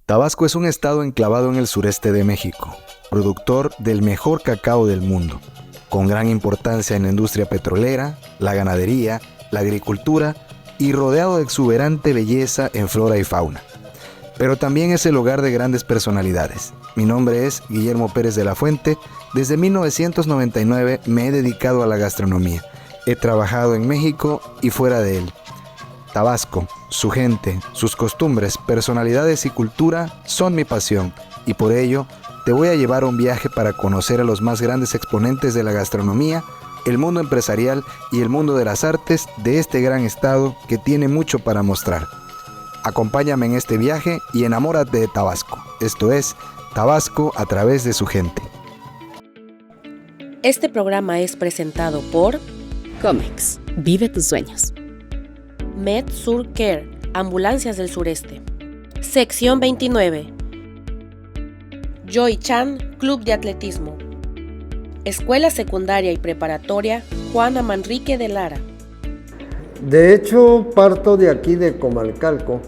Tabasco es un estado enclavado en el sureste de México, productor del mejor cacao del mundo, con gran importancia en la industria petrolera, la ganadería, la agricultura y rodeado de exuberante belleza en flora y fauna. Pero también es el hogar de grandes personalidades. Mi nombre es Guillermo Pérez de la Fuente. Desde 1999 me he dedicado a la gastronomía. He trabajado en México y fuera de él. Tabasco, su gente, sus costumbres, personalidades y cultura son mi pasión, y por ello te voy a llevar a un viaje para conocer a los más grandes exponentes de la gastronomía, el mundo empresarial y el mundo de las artes de este gran estado que tiene mucho para mostrar. Acompáñame en este viaje y enamórate de Tabasco. Esto es Tabasco a través de su gente. Este programa es presentado por Comex, vive tus sueños. Med Sur Care, Ambulancias del Sureste. Sección 29. Joy Chan, Club de Atletismo. Escuela Secundaria y Preparatoria Juana Manrique de Lara. De hecho, parto de aquí de Comalcalco,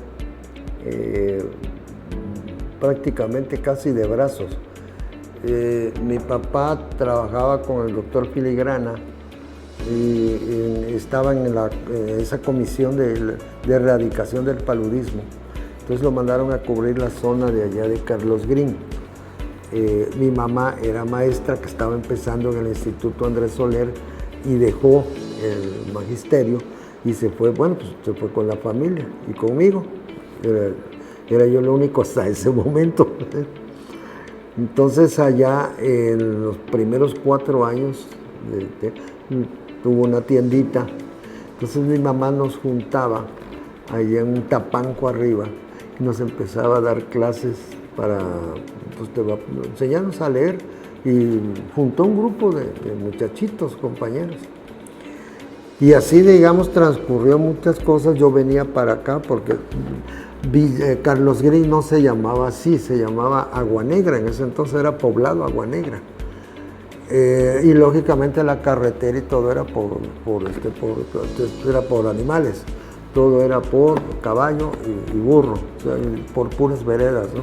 prácticamente casi de brazos. Mi papá trabajaba con el doctor Filigrana y estaba en esa comisión de erradicación del paludismo. Entonces lo mandaron a cubrir la zona de allá de Carlos Green. Mi mamá era maestra que estaba empezando en el Instituto Andrés Soler y dejó el magisterio y se fue, se fue con la familia y conmigo. Era yo lo único hasta ese momento. Entonces allá en los primeros 4 años tuvo una tiendita. Entonces mi mamá nos juntaba allá en un tapanco arriba y nos empezaba a dar clases para enseñarnos a leer, y juntó un grupo de muchachitos, compañeros. Y así, digamos, transcurrió muchas cosas. Yo venía para acá porque Carlos Green no se llamaba así, se llamaba Agua Negra. En ese entonces era poblado Agua Negra. Y lógicamente la carretera y todo era era por animales. Todo era por caballo y burro, o sea, por puras veredas, ¿no?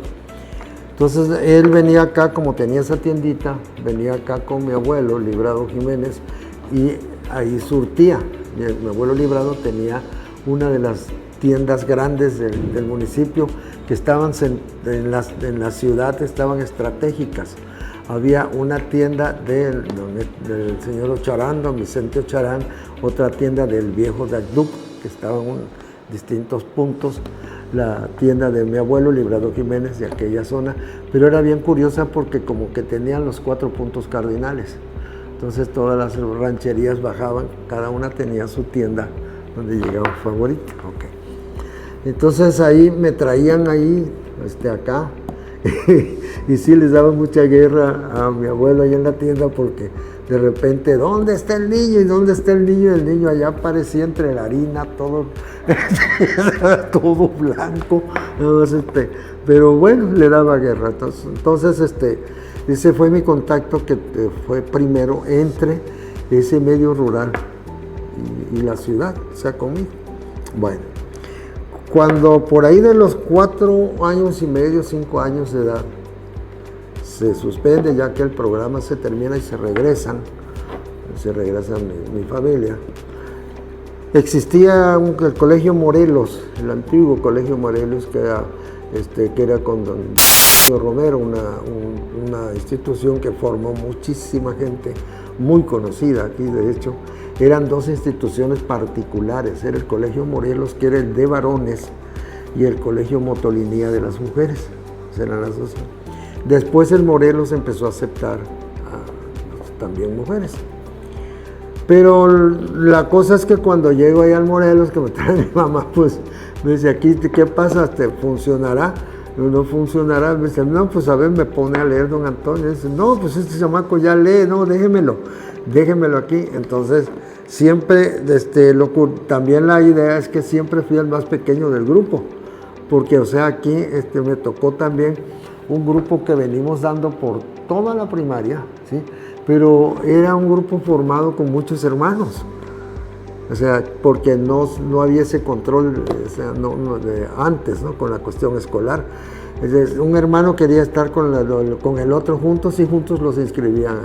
Entonces él venía acá, como tenía esa tiendita, venía acá con mi abuelo, Librado Jiménez, y ahí surtía. Mi abuelo Librado tenía una de las tiendas grandes del municipio que estaban en la ciudad, estaban estratégicas. Había una tienda del señor Ocharán, don Vicente Ocharán, otra tienda del viejo Dagduc, que estaba en distintos puntos, la tienda de mi abuelo Librado Jiménez de aquella zona, pero era bien curiosa porque como que tenían los 4 puntos cardinales. Entonces todas las rancherías bajaban, cada una tenía su tienda donde llegaba favorito. Okay. Entonces ahí me traían acá, y sí les daba mucha guerra a mi abuelo allá en la tienda porque de repente, ¿dónde está el niño? ¿Y dónde está el niño? El niño allá aparecía entre la harina, todo blanco. Pero bueno, le daba guerra. Entonces ese fue mi contacto que fue primero entre ese medio rural y la ciudad, o sea, conmigo. Bueno, cuando por ahí de los 4 años y medio, 5 años de edad, se suspende ya que el programa se termina y se regresa mi familia. Existía el Colegio Morelos, el antiguo Colegio Morelos, que era con don Romero, una institución que formó muchísima gente muy conocida aquí. De hecho, eran 2 instituciones particulares, era el Colegio Morelos, que era el de varones, y el Colegio Motolinía de las mujeres, eran las 2. Después el Morelos empezó a aceptar también mujeres. Pero la cosa es que cuando llego ahí al Morelos, que me trae mi mamá, pues me dice, aquí, ¿qué pasa? ¿Funcionará? No funcionará. Me dice, no, pues a ver, me pone a leer don Antonio. Dice, no, pues este chamaco ya lee, no, déjemelo aquí. Entonces, siempre, también la idea es que siempre fui el más pequeño del grupo, porque, o sea, aquí me tocó también un grupo que venimos dando por toda la primaria, ¿sí? Pero era un grupo formado con muchos hermanos, o sea, porque no había ese control, o sea, antes, ¿no? Con la cuestión escolar. Entonces, un hermano quería estar con el otro juntos y juntos los inscribían.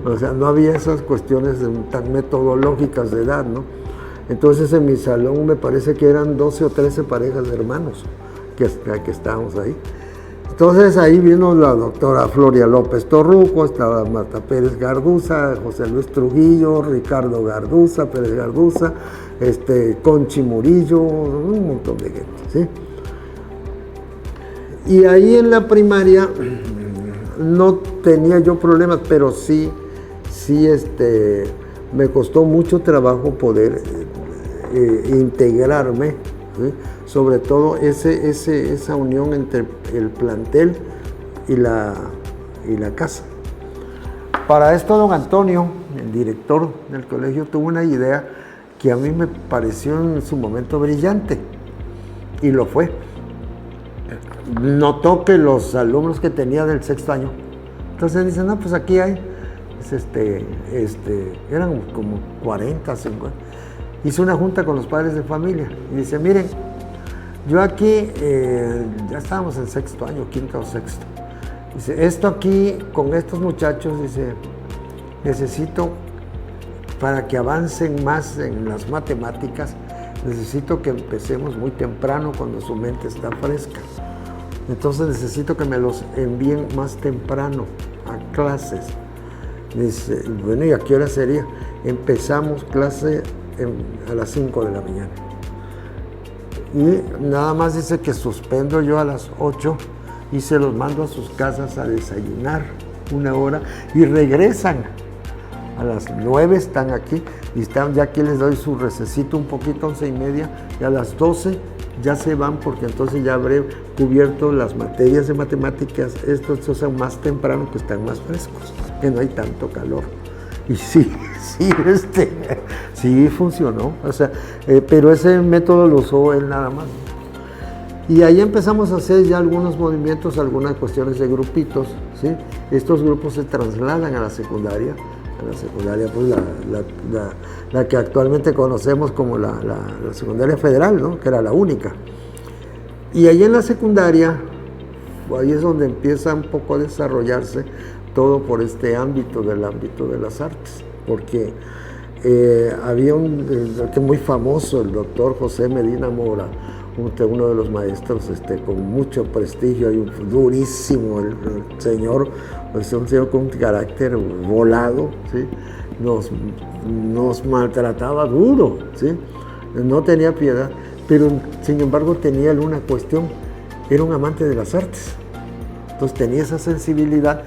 O sea, no había esas cuestiones tan metodológicas de edad, ¿no? Entonces en mi salón me parece que eran 12 o 13 parejas de hermanos que estábamos ahí. Entonces ahí vino la doctora Floria López Torruco, estaba Marta Pérez Garduza, José Luis Trujillo, Ricardo Garduza, Pérez Garduza, Conchi Murillo, un montón de gente, ¿sí? Y ahí en la primaria no tenía yo problemas, pero sí me costó mucho trabajo poder integrarme, ¿sí? Sobre todo esa unión entre el plantel y la casa. Para esto don Antonio, el director del colegio, tuvo una idea que a mí me pareció en su momento brillante, y lo fue. Notó que los alumnos que tenía del sexto año, entonces dicen, no, pues aquí hay, eran como 40, 50. Hizo una junta con los padres de familia y dice, miren, yo aquí, ya estábamos en sexto año, quinto o sexto. Dice, esto aquí, con estos muchachos, dice, necesito, para que avancen más en las matemáticas, necesito que empecemos muy temprano cuando su mente está fresca. Entonces necesito que me los envíen más temprano a clases. Dice, bueno, ¿y a qué hora sería? Empezamos clase a las 5 de la mañana. Y nada más dice que suspendo yo a las 8 y se los mando a sus casas a desayunar una hora y regresan. A las 9 están aquí y ya aquí les doy su recesito un poquito, 11:30, y a las 12 ya se van porque entonces ya habré cubierto las materias de matemáticas, estos son más temprano que están más frescos, que no hay tanto calor. Y sí funcionó, o sea, pero ese método lo usó él nada más. Y ahí empezamos a hacer ya algunos movimientos, algunas cuestiones de grupitos, ¿sí? Estos grupos se trasladan a la secundaria pues la que actualmente conocemos como la secundaria federal, ¿no? Que era la única. Y ahí en la secundaria, ahí es donde empieza un poco a desarrollarse todo por este ámbito de las artes, porque había que muy famoso, el doctor José Medina Mora, uno de los maestros con mucho prestigio y durísimo, el señor, pues un señor con un carácter volado, ¿sí? Nos maltrataba duro, ¿sí? No tenía piedad, pero sin embargo tenía una cuestión, era un amante de las artes, entonces tenía esa sensibilidad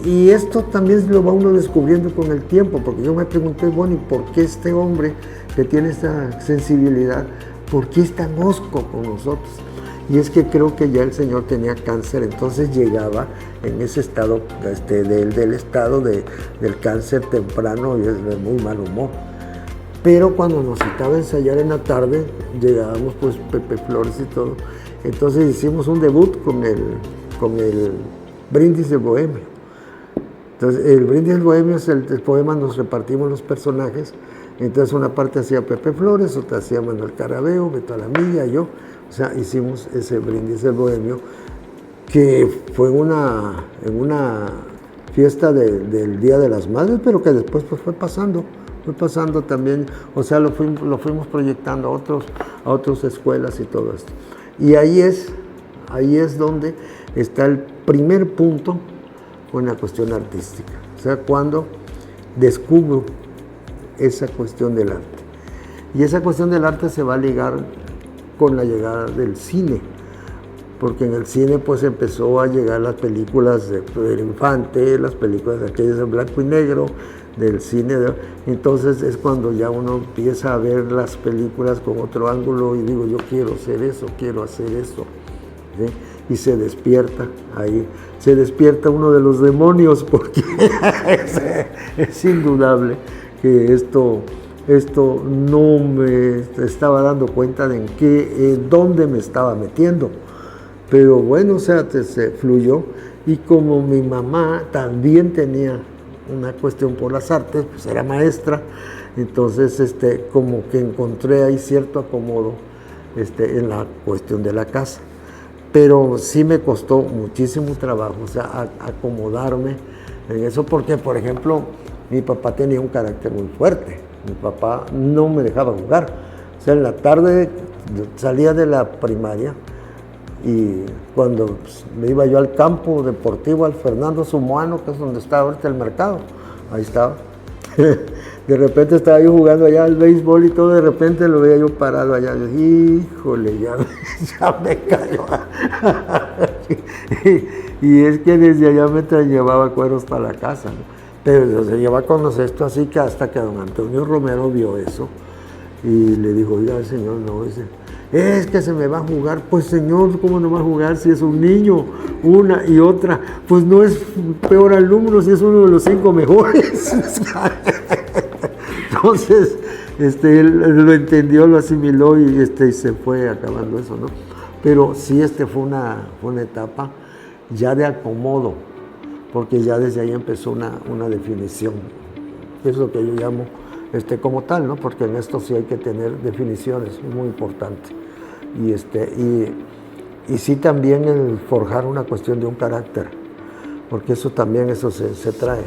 y esto también lo va uno descubriendo con el tiempo, porque yo me pregunté, bueno, ¿y por qué este hombre que tiene esa sensibilidad, por qué es tan hosco con nosotros? Y es que creo que ya el señor tenía cáncer, entonces llegaba en ese estado del estado del cáncer temprano y es de muy mal humor. Pero cuando nos citaba ensayar en la tarde, llegábamos pues Pepe Flores y todo, entonces hicimos un debut con el Brindis del Bohemio. Entonces el Brindis del Bohemio es el poema, nos repartimos los personajes, entonces una parte hacía Pepe Flores, otra hacía Manuel Carabeo, Beto Alamilla, yo. O sea, hicimos ese Brindis del Bohemio, que fue en una fiesta del Día de las Madres, pero que después pues fue pasando también, o sea, lo fuimos proyectando a otras escuelas y todo esto. Y ahí es donde está el primer punto con la cuestión artística, o sea, cuando descubro esa cuestión del arte. Y esa cuestión del arte se va a ligar con la llegada del cine, porque en el cine pues empezó a llegar las películas de Pedro Infante, las películas de aquellas en blanco y negro, del cine, entonces es cuando ya uno empieza a ver las películas con otro ángulo y digo, yo quiero hacer eso, ¿sí? Y se despierta ahí, se despierta uno de los demonios, porque es indudable que esto no me estaba dando cuenta de dónde me estaba metiendo. Pero bueno, o sea, se fluyó. Y como mi mamá también tenía una cuestión por las artes, pues era maestra, entonces como que encontré ahí cierto acomodo en la cuestión de la casa. pero sí me costó muchísimo trabajo, o sea, acomodarme en eso, porque, por ejemplo, mi papá tenía un carácter muy fuerte. Mi papá no me dejaba jugar. O sea, en la tarde salía de la primaria y cuando me iba yo al campo deportivo, al Fernando Sumuano, que es donde está ahorita el mercado, ahí estaba. De repente estaba yo jugando allá al béisbol y todo, de repente lo veía yo parado allá. Yo, híjole, ya me cayó. y es que desde allá me llevaba cueros para la casa, ¿no? Pero se lleva con los esto así que hasta que don Antonio Romero vio eso y le dijo, oiga, señor, no, dice, es que se me va a jugar. Pues señor, ¿cómo no va a jugar si es un niño? Una y otra, pues no es peor alumno si es uno de los 5 mejores. Entonces, él lo entendió, lo asimiló y se fue acabando eso, ¿no? Pero sí, fue una etapa ya de acomodo, porque ya desde ahí empezó una definición, que es lo que yo llamo como tal, ¿no? Porque en esto sí hay que tener definiciones, es muy importante. Y sí también el forjar una cuestión de un carácter, porque eso también se trae.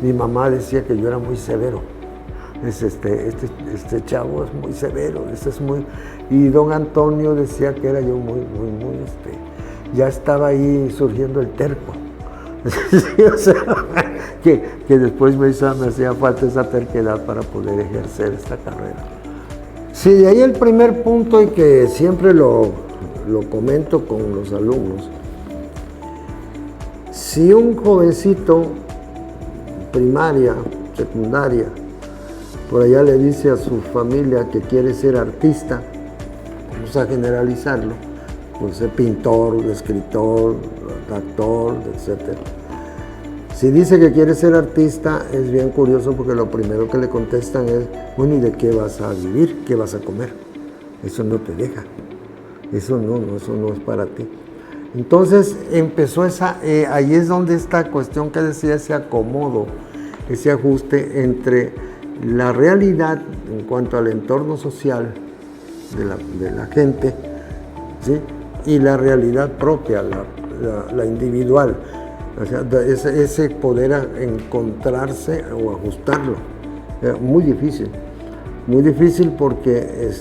Mi mamá decía que yo era muy severo. Este chavo es muy severo, es muy... Y don Antonio decía que era yo muy, ya estaba ahí surgiendo el terco. Sí, o sea, que después me hacía falta esa terquedad para poder ejercer esta carrera. Sí, de ahí el primer punto, y que siempre lo comento con los alumnos. Si un jovencito, primaria, secundaria, por allá le dice a su familia que quiere ser artista, vamos a generalizarlo, pues ser pintor, escritor, actor, etc. Si dice que quiere ser artista, es bien curioso porque lo primero que le contestan es, bueno, ¿y de qué vas a vivir? ¿Qué vas a comer? Eso no te deja, eso no es para ti. Entonces empezó ahí es donde esta cuestión que decía, ese acomodo, ese ajuste entre la realidad en cuanto al entorno social de la gente, ¿sí? Y la realidad propia, la individual, o sea, ese poder encontrarse o ajustarlo. Muy difícil porque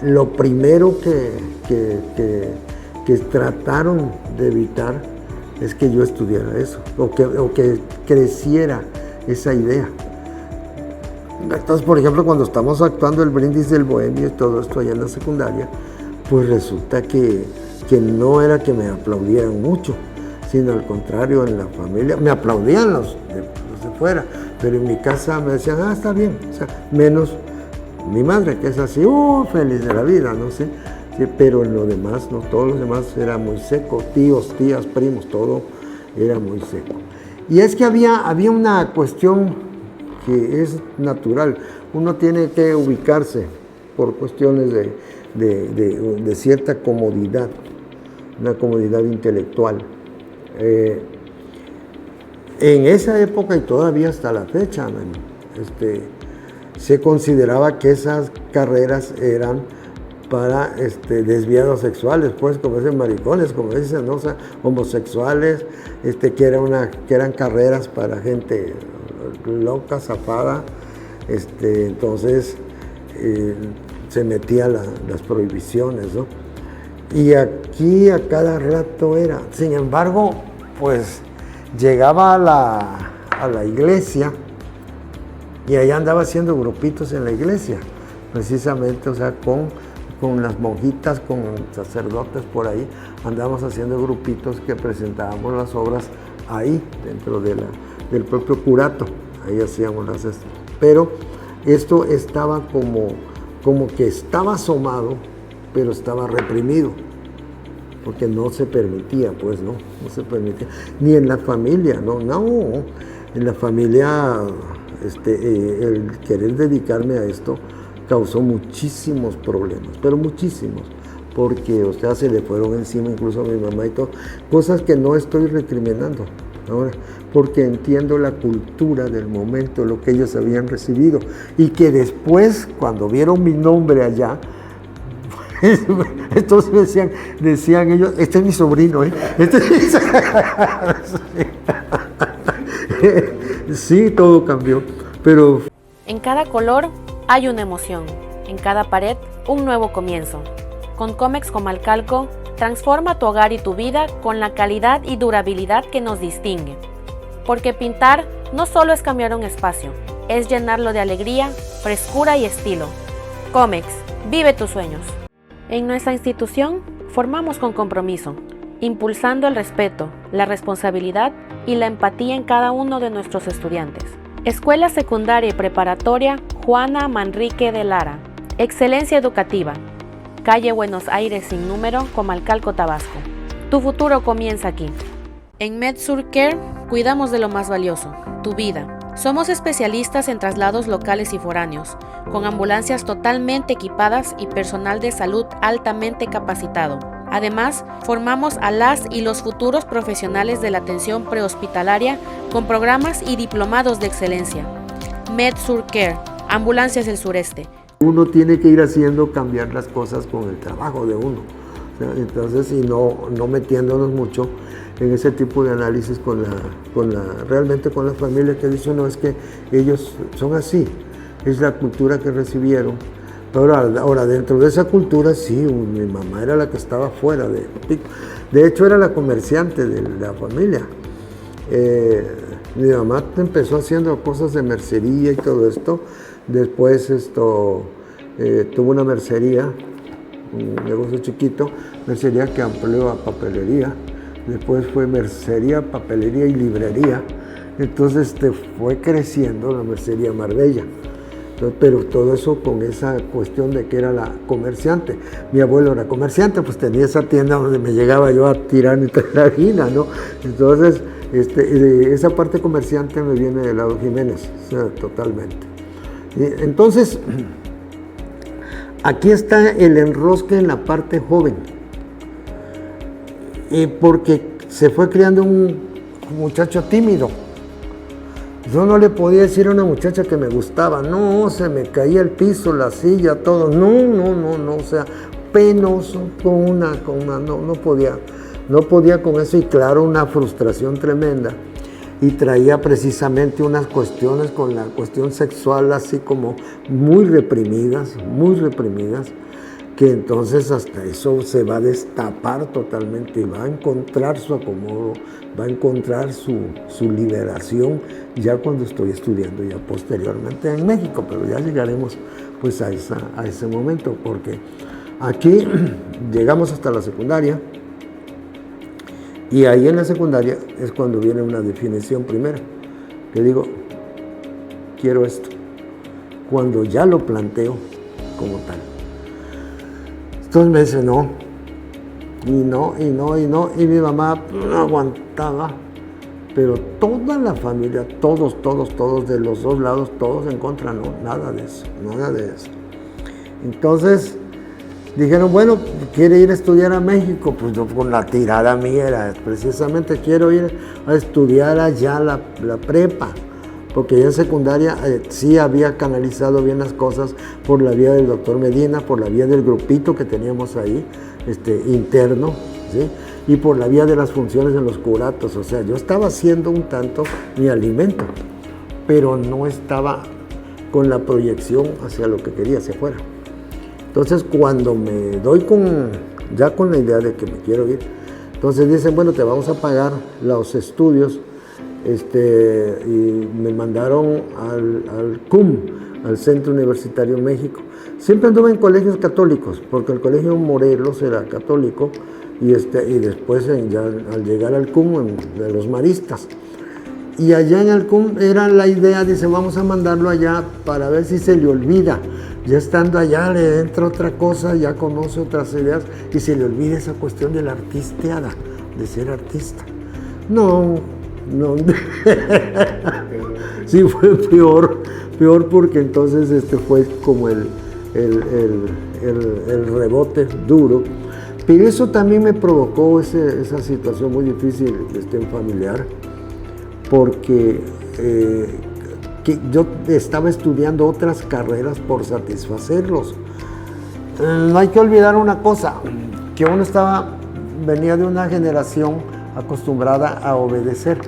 lo primero que trataron de evitar es que yo estudiara eso, o que creciera esa idea. Entonces, por ejemplo, cuando estamos actuando el Brindis del Bohemio y todo esto allá en la secundaria, pues resulta que no era que me aplaudieran mucho, sino al contrario, en la familia me aplaudían los de fuera, pero en mi casa me decían, está bien, o sea, menos mi madre, que es así, feliz de la vida, no sé, sí, pero en lo demás, no, todos los demás era muy seco, tíos, tías, primos, todo era muy seco. Y es que había una cuestión que es natural, uno tiene que ubicarse por cuestiones de cierta comodidad, una comodidad intelectual. En esa época y todavía hasta la fecha, se consideraba que esas carreras eran para desviados sexuales, pues, como dicen maricones, como dicen, ¿no? O sea, homosexuales, que eran carreras para gente loca, zafada, entonces se metían las prohibiciones, ¿no? Y aquí a cada rato era. Sin embargo, pues llegaba a la iglesia y allá andaba haciendo grupitos en la iglesia, precisamente, o sea, con las monjitas, con sacerdotes por ahí, andábamos haciendo grupitos que presentábamos las obras ahí, dentro del propio curato, ahí hacíamos pero esto estaba como que estaba asomado, pero estaba reprimido, porque no se permitía, pues, no se permitía, ni en la familia, no, en la familia, el querer dedicarme a esto causó muchísimos problemas, pero muchísimos, porque, o sea, se le fueron encima incluso a mi mamá y todo, cosas que no estoy recriminando ahora, porque entiendo la cultura del momento, lo que ellos habían recibido, y que después, cuando vieron mi nombre allá, Entonces decían ellos, este es mi sobrino, ¿eh? Sí, todo cambió, pero... En cada color hay una emoción, en cada pared un nuevo comienzo. Con Comex Comalcalco, transforma tu hogar y tu vida con la calidad y durabilidad que nos distingue. Porque pintar no solo es cambiar un espacio, es llenarlo de alegría, frescura y estilo. Comex, vive tus sueños. En nuestra institución formamos con compromiso, impulsando el respeto, la responsabilidad y la empatía en cada uno de nuestros estudiantes. Escuela Secundaria y Preparatoria Juana Manrique de Lara. Excelencia educativa. Calle Buenos Aires sin número, Comalcalco, Tabasco. Tu futuro comienza aquí. En MedSur Care cuidamos de lo más valioso, tu vida. Somos especialistas en traslados locales y foráneos, con ambulancias totalmente equipadas y personal de salud altamente capacitado. Además, formamos a las y los futuros profesionales de la atención prehospitalaria con programas y diplomados de excelencia. MedSur Care, Ambulancias del Sureste. Uno tiene que ir haciendo cambiar las cosas con el trabajo de uno. O sea, entonces, y no metiéndonos mucho en ese tipo de análisis realmente con la familia, que dice, no, es que ellos son así, es la cultura que recibieron. Ahora dentro de esa cultura, sí, mi mamá era la que estaba fuera de hecho era la comerciante de la familia. Mi mamá empezó haciendo cosas de mercería y todo esto. Después tuvo una mercería, un negocio chiquito, mercería que amplió a papelería. Después fue mercería, papelería y librería. Entonces fue creciendo la mercería Marbella. Pero todo eso con esa cuestión de que era la comerciante. Mi abuelo era comerciante, pues tenía esa tienda donde me llegaba yo a tirar entre la harina, ¿no? Entonces, esa parte comerciante me viene del lado Jiménez, o sea, totalmente. Entonces, aquí está el enrosque en la parte joven, porque se fue creando un muchacho tímido. Yo no le podía decir a una muchacha que me gustaba, no, se me caía el piso, la silla, todo, no, o sea, penoso, no podía con eso, y claro, una frustración tremenda. Y traía precisamente unas cuestiones con la cuestión sexual así como muy reprimidas, que entonces hasta eso se va a destapar totalmente y va a encontrar su acomodo, va a encontrar su liberación ya cuando estoy estudiando ya posteriormente en México, pero ya llegaremos pues a ese momento, porque aquí llegamos hasta la secundaria. Y ahí en la secundaria es cuando viene una definición primera, que digo, quiero esto, cuando ya lo planteo como tal. Entonces me dice no, y mi mamá no aguantaba, pero toda la familia, todos de los dos lados, todos en contra, no, nada de eso. Entonces, dijeron, bueno, ¿quiere ir a estudiar a México? Pues yo, con la tirada mía era precisamente, quiero ir a estudiar allá la prepa, porque ya en secundaria sí había canalizado bien las cosas por la vía del doctor Medina, por la vía del grupito que teníamos ahí, interno, ¿sí? Y por la vía de las funciones en los curatos. O sea, yo estaba haciendo un tanto mi alimento, pero no estaba con la proyección hacia lo que quería, hacia afuera. Entonces, cuando me doy ya con la idea de que me quiero ir, entonces dicen, bueno, te vamos a pagar los estudios, y me mandaron al CUM, al Centro Universitario México. Siempre anduve en colegios católicos, porque el colegio Morelos era católico, y después ya al llegar al CUM, de los maristas. Y allá en el CUM era la idea, dice, vamos a mandarlo allá para ver si se le olvida. Ya estando allá le entra otra cosa, ya conoce otras ideas y se le olvida esa cuestión de la artisteada, de ser artista. No. Sí, fue peor porque entonces fue como el rebote duro. Pero eso también me provocó esa situación muy difícil familiar, porque que yo estaba estudiando otras carreras por satisfacerlos. No hay que olvidar una cosa, que uno venía de una generación acostumbrada a obedecer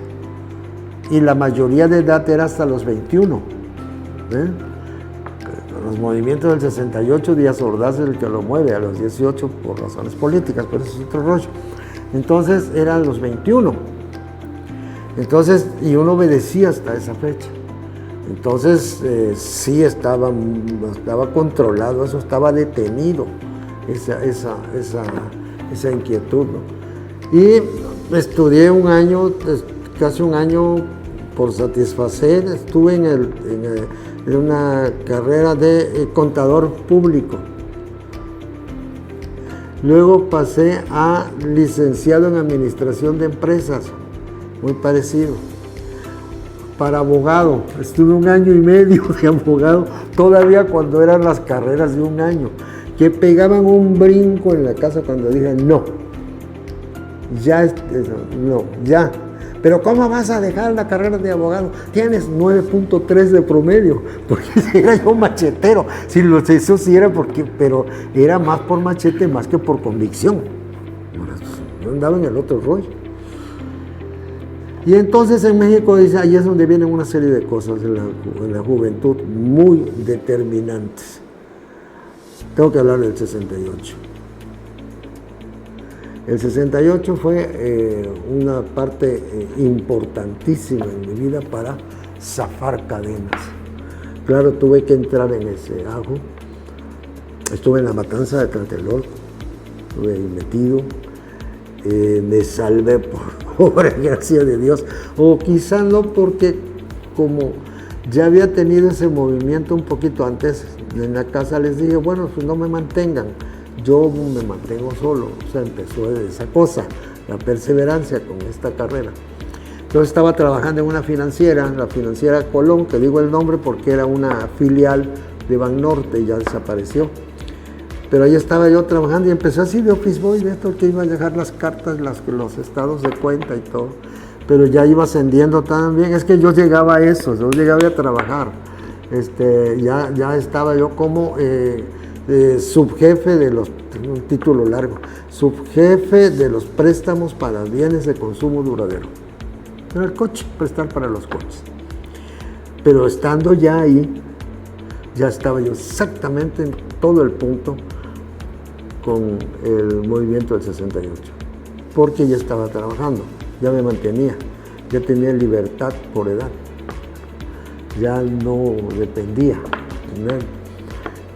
y la mayoría de edad era hasta los 21. Los movimientos del 68, Díaz Ordaz es el que lo mueve, a los 18 por razones políticas, pero eso es otro rollo. Entonces eran los 21. Entonces, y uno obedecía hasta esa fecha. Entonces, sí estaba controlado, eso estaba detenido, esa inquietud, ¿no? Y estudié un año, casi un año por satisfacer, estuve en una carrera de contador público. Luego pasé a licenciado en administración de empresas, muy parecido. Para abogado, estuve 1 año y medio de abogado, todavía cuando eran las carreras de 1 año, que pegaban un brinco en la casa cuando dije no, ya. Pero ¿cómo vas a dejar la carrera de abogado? Tienes 9.3 de promedio, porque era yo machetero. Eso sí era pero era más por machete más que por convicción. Yo andaba en el otro rollo. Y entonces en México, dice, ahí es donde vienen una serie de cosas en la juventud muy determinantes. Tengo que hablar del 68. El 68 fue una parte importantísima en mi vida para zafar cadenas. Claro, tuve que entrar en ese ajo. Estuve en la matanza de Tlatelolco, estuve ahí metido. Me salvé por obra y gracia de Dios, o quizá no, porque como ya había tenido ese movimiento un poquito antes en la casa, les dije, bueno, pues no me mantengan, yo me mantengo solo. O sea, empezó esa cosa, la perseverancia con esta carrera. Entonces estaba trabajando en una financiera, la financiera Colón, que digo el nombre porque era una filial de Banorte y ya desapareció. Pero ahí estaba yo trabajando y empecé así de office boy, de esto que iba a dejar las cartas, los estados de cuenta y todo. Pero ya iba ascendiendo también, es que yo llegaba a eso, yo llegaba a trabajar. Ya estaba yo como subjefe de tengo un título largo, subjefe de los préstamos para bienes de consumo duradero. Era el coche, prestar para los coches. Pero estando ya ahí, ya estaba yo exactamente en todo el punto con el movimiento del 68, porque ya estaba trabajando, ya me mantenía, ya tenía libertad por edad, ya no dependía de nadie.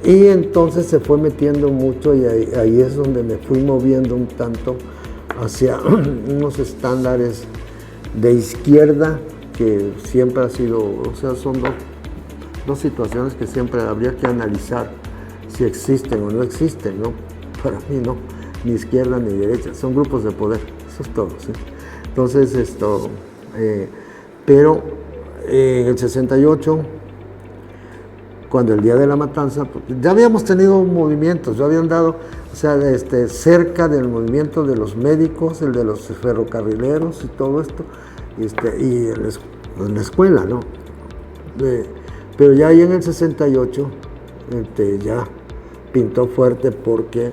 Y entonces se fue metiendo mucho y ahí es donde me fui moviendo un tanto hacia unos estándares de izquierda que siempre ha sido, o sea, son dos situaciones que siempre habría que analizar si existen o no existen, ¿no? Para mí no, ni izquierda ni derecha, son grupos de poder, eso es todo, ¿sí? Entonces pero en el 68, cuando el día de la matanza, ya habíamos tenido movimientos, yo había andado, o sea, cerca del movimiento de los médicos, el de los ferrocarrileros y todo esto, y en la escuela, ¿no? Pero ya ahí en el 68, ya pintó fuerte porque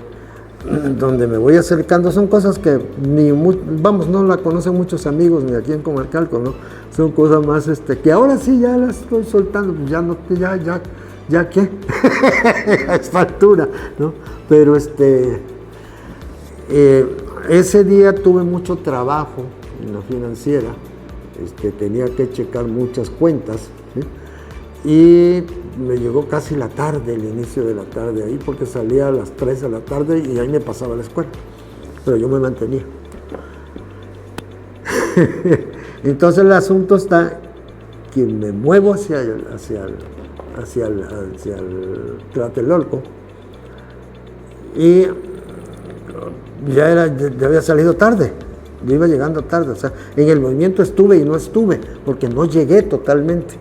donde me voy acercando son cosas que no la conocen muchos amigos ni aquí en Comalcalco, ¿no? Son cosas más que ahora sí ya las estoy soltando, pues ya qué, a esta altura, ¿no? Pero ese día tuve mucho trabajo en la financiera, tenía que checar muchas cuentas, ¿sí? Y me llegó casi la tarde, el inicio de la tarde ahí, porque salía a las 3 de la tarde y ahí me pasaba a la escuela, pero yo me mantenía. Entonces el asunto está que me muevo hacia el Tlatelolco y ya había salido tarde, yo iba llegando tarde, o sea, en el movimiento estuve y no estuve, porque no llegué totalmente.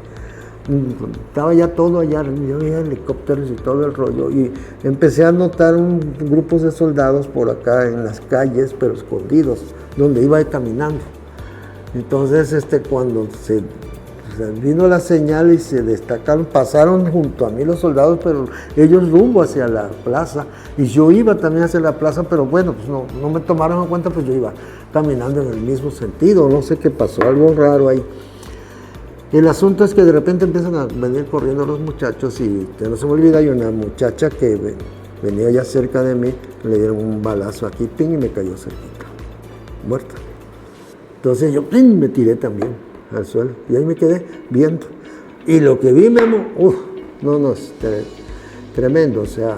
Estaba ya todo allá, yo veía helicópteros y todo el rollo, y empecé a notar grupos de soldados por acá en las calles, pero escondidos, donde iba caminando. Entonces, cuando O sea, vino la señal y se destacaron, pasaron junto a mí los soldados, pero ellos rumbo hacia la plaza, y yo iba también hacia la plaza, pero bueno, pues no me tomaron en cuenta, pues yo iba caminando en el mismo sentido, no sé qué pasó, algo raro ahí. El asunto es que de repente empiezan a venir corriendo los muchachos, y que no se me olvida, hay una muchacha que venía ya cerca de mí, le dieron un balazo aquí, ping, y me cayó cerquita, muerta. Entonces yo me tiré también al suelo, y ahí me quedé viendo. Y lo que vi, Memo, es tremendo. O sea,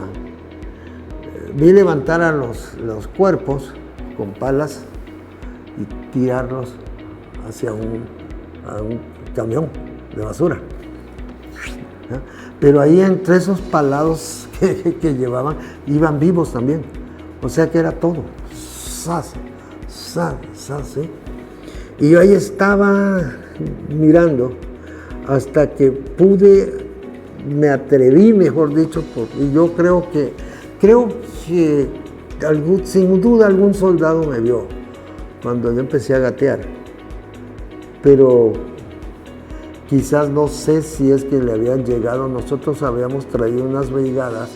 vi levantar a los cuerpos con palas y tirarlos hacia un camión de basura. ¿Ya? Pero ahí entre esos palados que llevaban, iban vivos también. O sea que era todo. ¡Sas! ¿Sí? Y yo ahí estaba mirando hasta que me atreví, mejor dicho, y yo creo que sin duda algún soldado me vio cuando yo empecé a gatear, pero quizás no sé si es que le habían llegado. Nosotros habíamos traído unas brigadas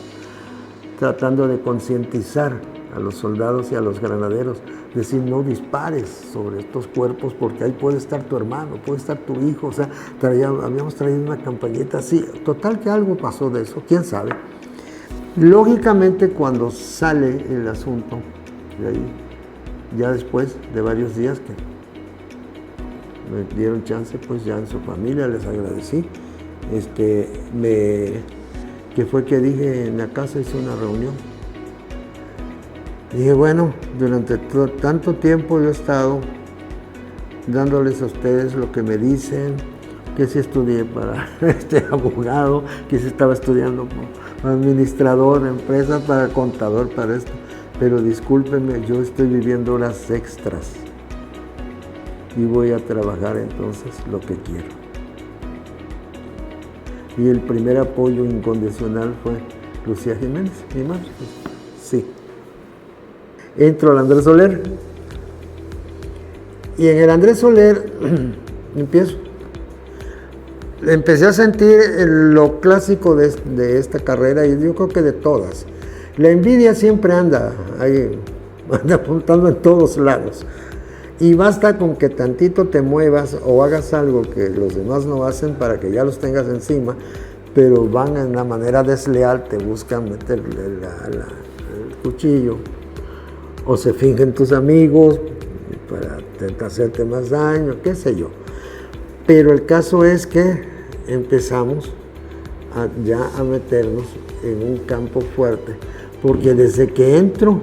tratando de concientizar a los soldados y a los granaderos, decir, no dispares sobre estos cuerpos porque ahí puede estar tu hermano, puede estar tu hijo. O sea, habíamos traído una campañita así. Total que algo pasó de eso, quién sabe. Lógicamente, cuando sale el asunto de ahí, ya después de varios días que me dieron chance, pues ya en su familia les agradecí. Que fue que dije, en la casa hice una reunión. Dije, bueno, durante tanto tiempo yo he estado dándoles a ustedes lo que me dicen, que si estudié para abogado, que si estaba estudiando para administrador de empresas, para contador, para esto. Pero discúlpenme, yo estoy viviendo horas extras y voy a trabajar entonces lo que quiero. Y el primer apoyo incondicional fue Lucía Jiménez, mi madre. Sí. Entro al Andrés Soler, y en el Andrés Soler empecé a sentir lo clásico de esta carrera, y yo creo que de todas. La envidia siempre anda ahí, anda apuntando en todos lados, y basta con que tantito te muevas o hagas algo que los demás no hacen para que ya los tengas encima, pero van en una manera desleal, te buscan meterle el cuchillo, o se fingen tus amigos para hacerte más daño, qué sé yo. Pero el caso es que empezamos ya a meternos en un campo fuerte, porque desde que entro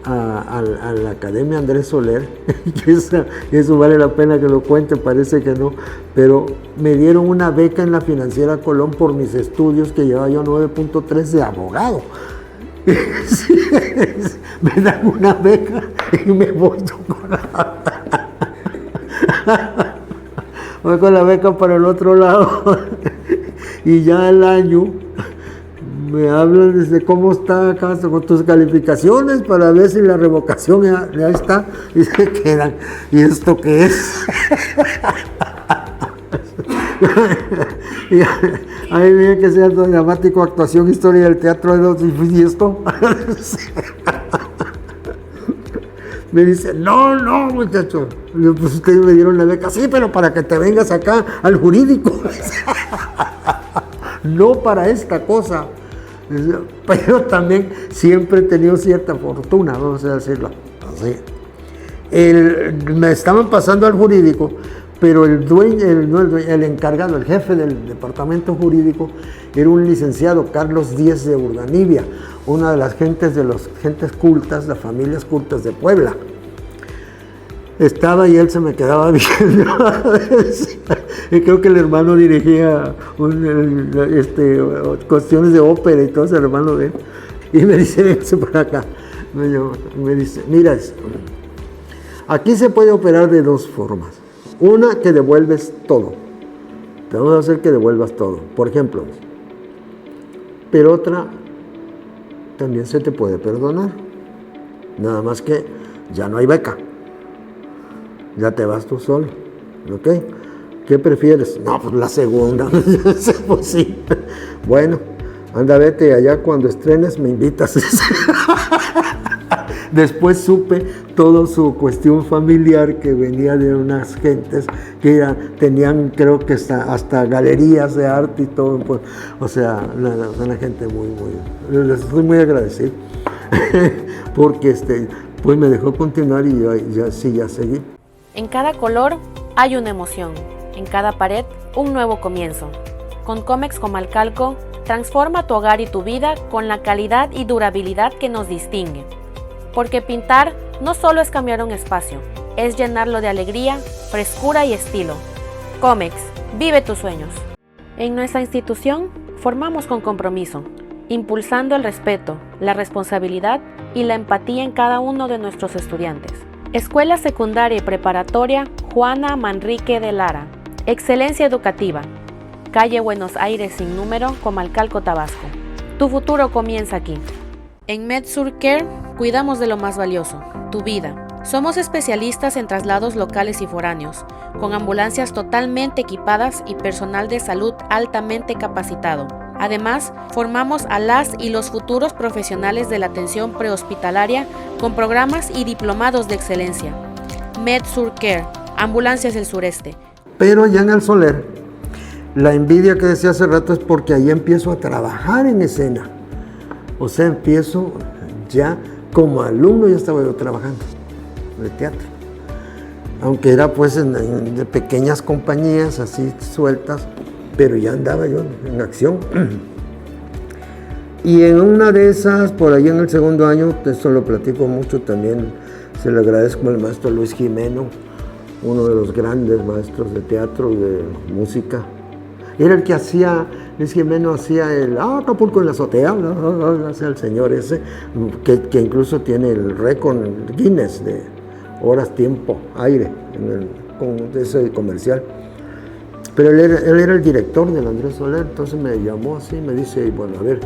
a la Academia Andrés Soler, eso vale la pena que lo cuente, parece que no, pero me dieron una beca en la Financiera Colón por mis estudios, que llevaba yo 9.3 de abogado. Me dan una beca y me voy con la beca para el otro lado. Y ya al año me hablan desde cómo está acá con tus calificaciones para ver si la revocación ya está, y se quedan. ¿Y esto qué es? Y ahí viene que sea dramático, actuación, historia del teatro, y esto. Me dice, no, muchacho, pues ustedes me dieron la beca, sí, pero para que te vengas acá al jurídico. No para esta cosa. Pero también siempre he tenido cierta fortuna, vamos a decirlo así. Me estaban pasando al jurídico, pero el encargado, el jefe del departamento jurídico, era un licenciado, Carlos Díez de Urdanibia, una de las gentes cultas, las familias cultas de Puebla. Estaba y él se me quedaba viendo. Y creo que el hermano dirigía cuestiones de ópera y todo, ese hermano de él. Y me dice, véngase por acá. Me dice, mira, aquí se puede operar de dos formas. Una, que devuelves todo. Te vamos a hacer que devuelvas todo, por ejemplo. Pero otra, también se te puede perdonar. Nada más que ya no hay beca. Ya te vas tú solo, ¿ok? ¿qué prefieres? No, pues la segunda. Pues sí. Bueno, anda, vete allá cuando estrenes, me invitas. Después supe toda su cuestión familiar, que venía de unas gentes que tenían, creo que hasta galerías de arte y todo. Pues, o sea, una gente les estoy muy agradecido. Porque pues me dejó continuar y ya seguí. En cada color hay una emoción, en cada pared un nuevo comienzo. Con Comex Comalcalco, transforma tu hogar y tu vida con la calidad y durabilidad que nos distingue. Porque pintar no solo es cambiar un espacio, es llenarlo de alegría, frescura y estilo. Comex, vive tus sueños. En nuestra institución formamos con compromiso, impulsando el respeto, la responsabilidad y la empatía en cada uno de nuestros estudiantes. Escuela Secundaria y Preparatoria Juana Manrique de Lara. Excelencia educativa. Calle Buenos Aires sin número, Comalcalco, Tabasco. Tu futuro comienza aquí. En MedSur Care cuidamos de lo más valioso, tu vida. Somos especialistas en traslados locales y foráneos, con ambulancias totalmente equipadas y personal de salud altamente capacitado. Además, formamos a las y los futuros profesionales de la atención prehospitalaria con programas y diplomados de excelencia. MedSur Care, Ambulancias del Sureste. Pero ya en el Soler, la envidia que decía hace rato es porque ahí empiezo a trabajar en escena. O sea, empiezo ya como alumno, ya estaba yo trabajando de teatro. Aunque era pues de pequeñas compañías así sueltas, pero ya andaba yo en acción. Y en una de esas, por ahí en el segundo año, esto lo platico mucho también, se le agradezco al maestro Luis Jimeno, uno de los grandes maestros de teatro y de música. Era el que Luis Jimeno hacía el Acapulco en la azotea, hacia el señor ese, que incluso tiene el récord Guinness de horas, tiempo, aire, con ese comercial. Pero él era el director del Andrés Soler, entonces me llamó así, me dice, bueno, a ver,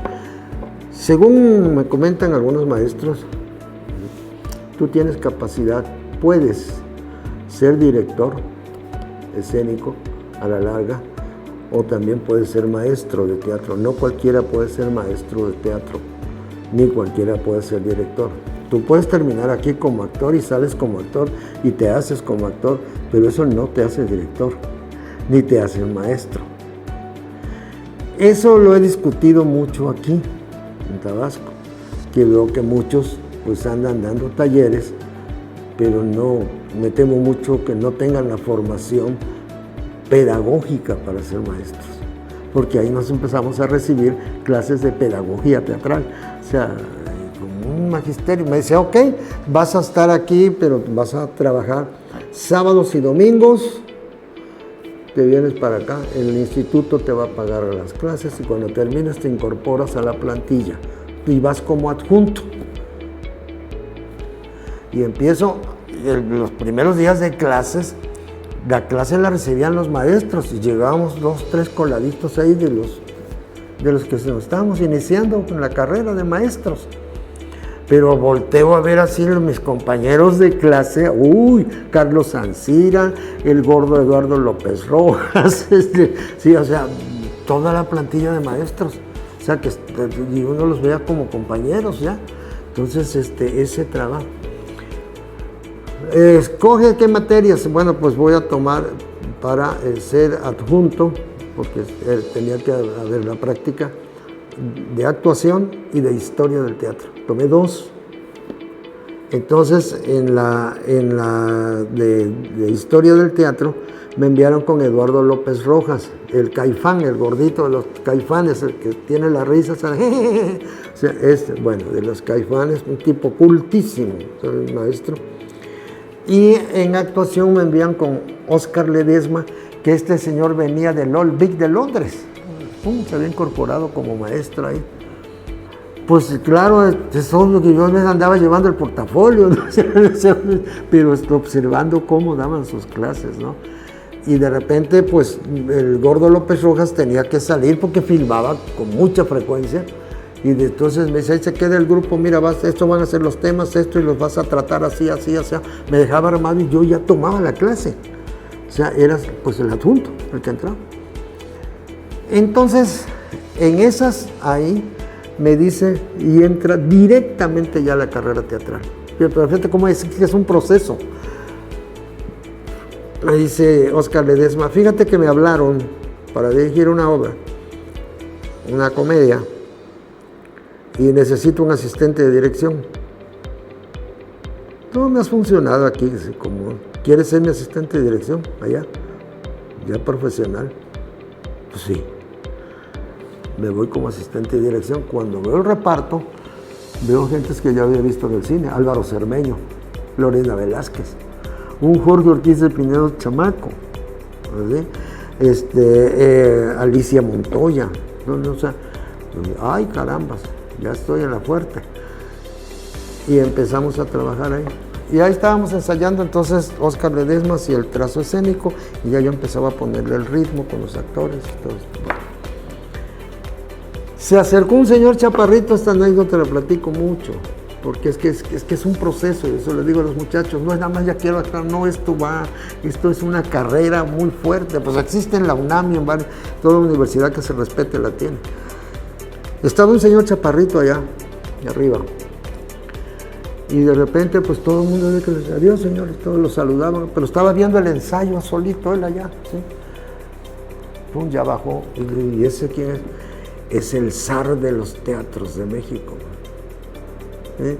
según me comentan algunos maestros, tú tienes capacidad, puedes ser director escénico a la larga, o también puedes ser maestro de teatro. No cualquiera puede ser maestro de teatro, ni cualquiera puede ser director. Tú puedes terminar aquí como actor y sales como actor y te haces como actor, pero eso no te hace director, ni te hace un maestro. Eso lo he discutido mucho aquí, en Tabasco, que veo que muchos pues andan dando talleres, pero no, me temo mucho que no tengan la formación pedagógica para ser maestros, porque ahí nos empezamos a recibir clases de pedagogía teatral, o sea, como un magisterio. Me dice, ok, vas a estar aquí, pero vas a trabajar sábados y domingos, te vienes para acá, el instituto te va a pagar las clases y cuando termines te incorporas a la plantilla y vas como adjunto. Y empiezo, los primeros días de clases, la clase la recibían los maestros y llegábamos 2, 3 coladitos ahí de los que nos estábamos iniciando con la carrera de maestros. Pero volteo a ver así mis compañeros de clase, Carlos Ancira, el gordo Eduardo López Rojas, sí, o sea, toda la plantilla de maestros, o sea, que y uno los veía como compañeros ya. Entonces, ese trabajo. Escoge qué materias. Bueno, pues voy a tomar para ser adjunto, porque tenía que haber la práctica de actuación y de historia del teatro. Tomé 2. Entonces, en la de historia del teatro, me enviaron con Eduardo López Rojas, el Caifán, el gordito de los Caifanes, el que tiene la risa, o sea, bueno, de los Caifanes, un tipo cultísimo, el maestro. Y en actuación me envían con Oscar Ledesma, que este señor venía del Old Vic de Londres. Se había incorporado como maestro ahí. Pues claro, es obvio que yo me andaba llevando el portafolio, ¿no? Pero observando cómo daban sus clases, ¿no? Y de repente, pues, el gordo López Rojas tenía que salir porque filmaba con mucha frecuencia. Y entonces me dice, ahí se queda el grupo, mira, esto van a ser los temas, esto, y los vas a tratar así, así, así. Me dejaba armado y yo ya tomaba la clase. O sea, eras pues el adjunto, el que entraba. Entonces, en esas ahí me dice, y entra directamente ya a la carrera teatral. Pero fíjate cómo es que es un proceso. Me dice Óscar Ledesma, fíjate que me hablaron para dirigir una obra, una comedia, y necesito un asistente de dirección. No me has funcionado aquí, como ¿quieres ser mi asistente de dirección allá? Ya profesional. Pues sí. Me voy como asistente de dirección. Cuando veo el reparto, veo gentes que ya había visto en el cine. Álvaro Cermeño, Lorena Velázquez, un Jorge Ortiz de Pinedo chamaco, ¿sí? Alicia Montoya. O sea, ay carambas, ya estoy en la fuerte. Y empezamos a trabajar ahí. Y ahí estábamos ensayando entonces Óscar Ledesma y el trazo escénico, y ya yo empezaba a ponerle el ritmo con los actores y todo esto. Se acercó un señor chaparrito, esta anécdota la platico mucho, porque es que es un proceso, y eso les digo a los muchachos, no es nada más ya quiero actuar, no, esto es una carrera muy fuerte, pues existe en la UNAM y en toda universidad que se respete la tiene. Estaba un señor chaparrito allá, arriba, y de repente pues todo el mundo dice que les adiós señores, todos lo saludaban, pero estaba viendo el ensayo solito él allá, ¿sí? Pum, ya bajó, y ese quién es. Es el zar de los teatros de México, ¿eh?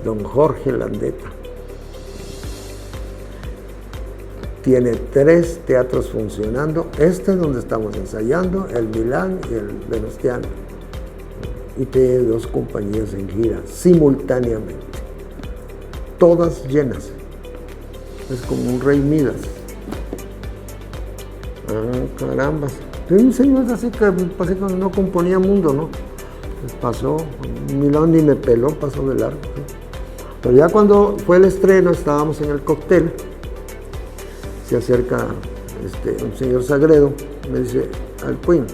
Don Jorge Landeta. Tiene 3 teatros funcionando, este es donde estamos ensayando, el Milán y el Venustiano. Y tiene 2 compañías en gira, simultáneamente. Todas llenas. Es como un rey Midas. Ah, carambas. Un señor así que no componía mundo, ¿no? Pues pasó, Milán ni me peló, pasó de largo. ¿Sí? Pero ya cuando fue el estreno, estábamos en el cóctel, se acerca un señor Sagredo, me dice, Alcuin,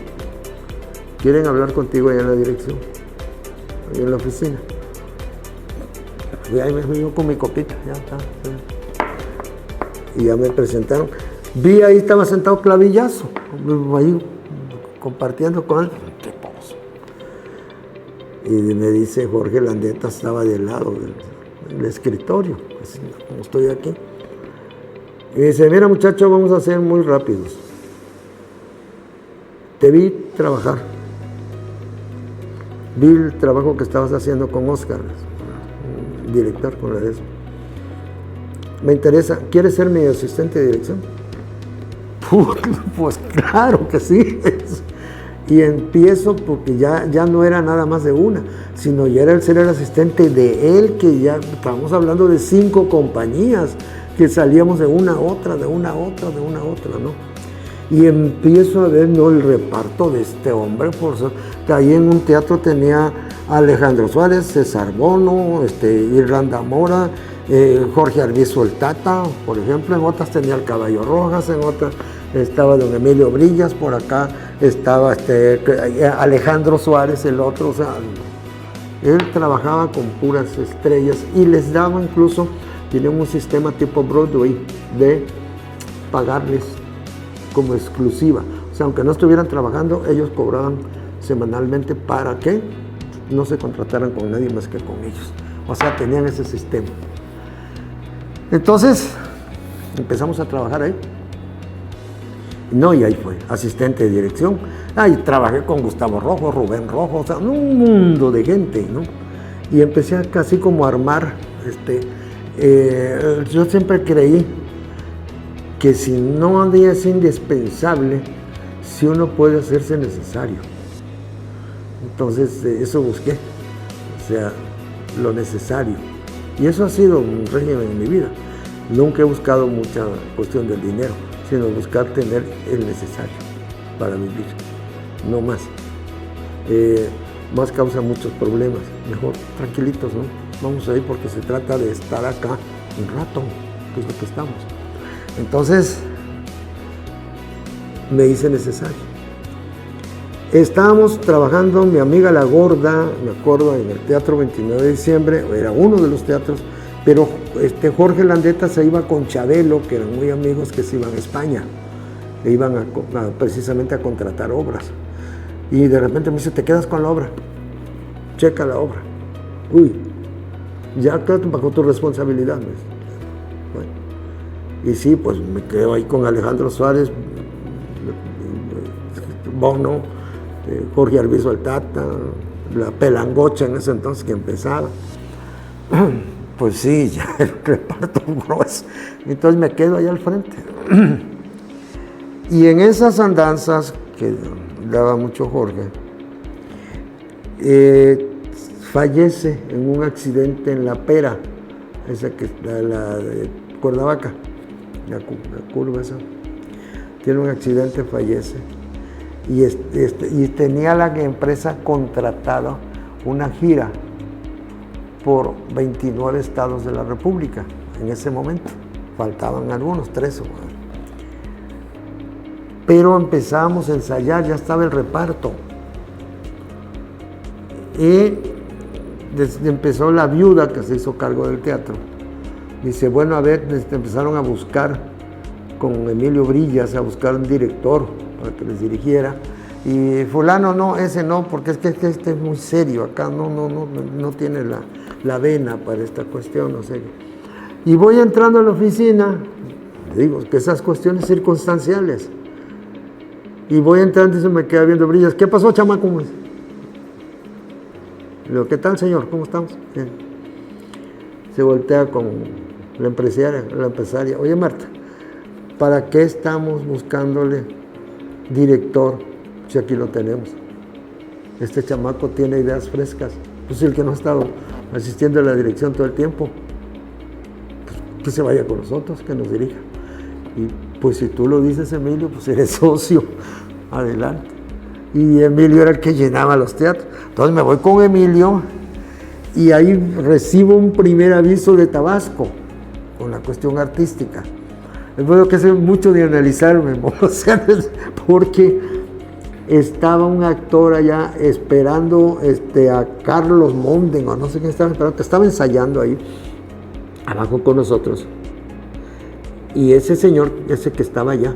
quieren hablar contigo allá en la dirección, allá en la oficina. Y ahí me fui yo con mi copita, ya está. Sí. Y ya me presentaron. Vi ahí, estaba sentado Clavillazo, ahí compartiendo con él. Y me dice Jorge Landeta, estaba del lado del escritorio, así como estoy aquí. Y dice, mira muchacho, vamos a ser muy rápidos. Te vi trabajar. Vi el trabajo que estabas haciendo con Óscar, director con la de eso. Me interesa, ¿quieres ser mi asistente de dirección? Pues claro que sí. Y empiezo porque ya no era nada más de una, sino ya era el ser el asistente de él, que ya estábamos hablando de 5 compañías, que salíamos de una a otra, ¿no? Y empiezo a ver, ¿no?, el reparto de este hombre, que ahí en un teatro tenía a Alejandro Suárez, César Bono, Irlanda Mora, Jorge Arbizu el Tata, por ejemplo. En otras tenía el Caballo Rojas, en otras estaba don Emilio Brillas, por acá estaba Alejandro Suárez, el otro. O sea, él trabajaba con puras estrellas y les daba incluso, tienen un sistema tipo Broadway de pagarles como exclusiva. O sea, aunque no estuvieran trabajando, ellos cobraban semanalmente para que no se contrataran con nadie más que con ellos. O sea, tenían ese sistema. Entonces, empezamos a trabajar ahí. No, y ahí fue, asistente de dirección. Ahí trabajé con Gustavo Rojo, Rubén Rojo, o sea, un mundo de gente, ¿no? Y empecé casi como a armar, yo siempre creí que si no es indispensable, si uno puede hacerse necesario. Entonces, eso busqué, o sea, lo necesario. Y eso ha sido un régimen en mi vida. Nunca he buscado mucha cuestión del dinero, sino buscar tener el necesario para vivir, no más. Más causa muchos problemas. Mejor tranquilitos, ¿no? Vamos a ir porque se trata de estar acá un rato, que es lo que estamos. Entonces, me hice necesario. Estábamos trabajando, mi amiga La Gorda, me acuerdo, en el Teatro 29 de Diciembre, era uno de los teatros, pero Jorge Landeta se iba con Chabelo, que eran muy amigos, que se iban a España, e iban precisamente a contratar obras. Y de repente me dice, te quedas con la obra, checa la obra. Uy, ya quédate bajo tu responsabilidad. Bueno, y sí, pues me quedo ahí con Alejandro Suárez, Bono, Jorge Arvizo Altata, la Pelangocha en ese entonces que empezaba. Pues sí, ya el reparto grueso. Entonces me quedo ahí al frente. Y en esas andanzas que daba mucho Jorge, fallece en un accidente en La Pera, esa que la de Cuernavaca, la curva esa. Tiene un accidente, fallece. Y tenía la empresa contratada una gira por 29 estados de la República en ese momento. Faltaban algunos, 3 o 4. Pero empezamos a ensayar, ya estaba el reparto. Y empezó la viuda que se hizo cargo del teatro. Dice, bueno, a ver, empezaron a buscar con Emilio Brillas, a buscar un director para que les dirigiera. Y fulano, no, ese no, porque es que este es muy serio, acá no tiene la vena para esta cuestión, no sé. Y voy entrando a la oficina, digo que esas cuestiones circunstanciales. Y voy entrando y se me queda viendo Brillas. ¿Qué pasó, chamaco? Le digo, ¿qué tal, señor? ¿Cómo estamos? Bien. Se voltea con la empresaria. Oye, Marta, ¿para qué estamos buscándole director si aquí lo tenemos? Este chamaco tiene ideas frescas. Pues el que no ha estado asistiendo a la dirección todo el tiempo, pues, que se vaya con nosotros, que nos dirija. Y pues si tú lo dices, Emilio, pues eres socio, adelante. Y Emilio era el que llenaba los teatros. Entonces me voy con Emilio y ahí recibo un primer aviso de Tabasco con la cuestión artística. Es bueno que hace mucho de analizarme, o sea, porque estaba un actor allá esperando a Carlos Monden, o no sé quién estaba esperando, que estaba ensayando ahí abajo con nosotros. Y ese señor, ese que estaba allá,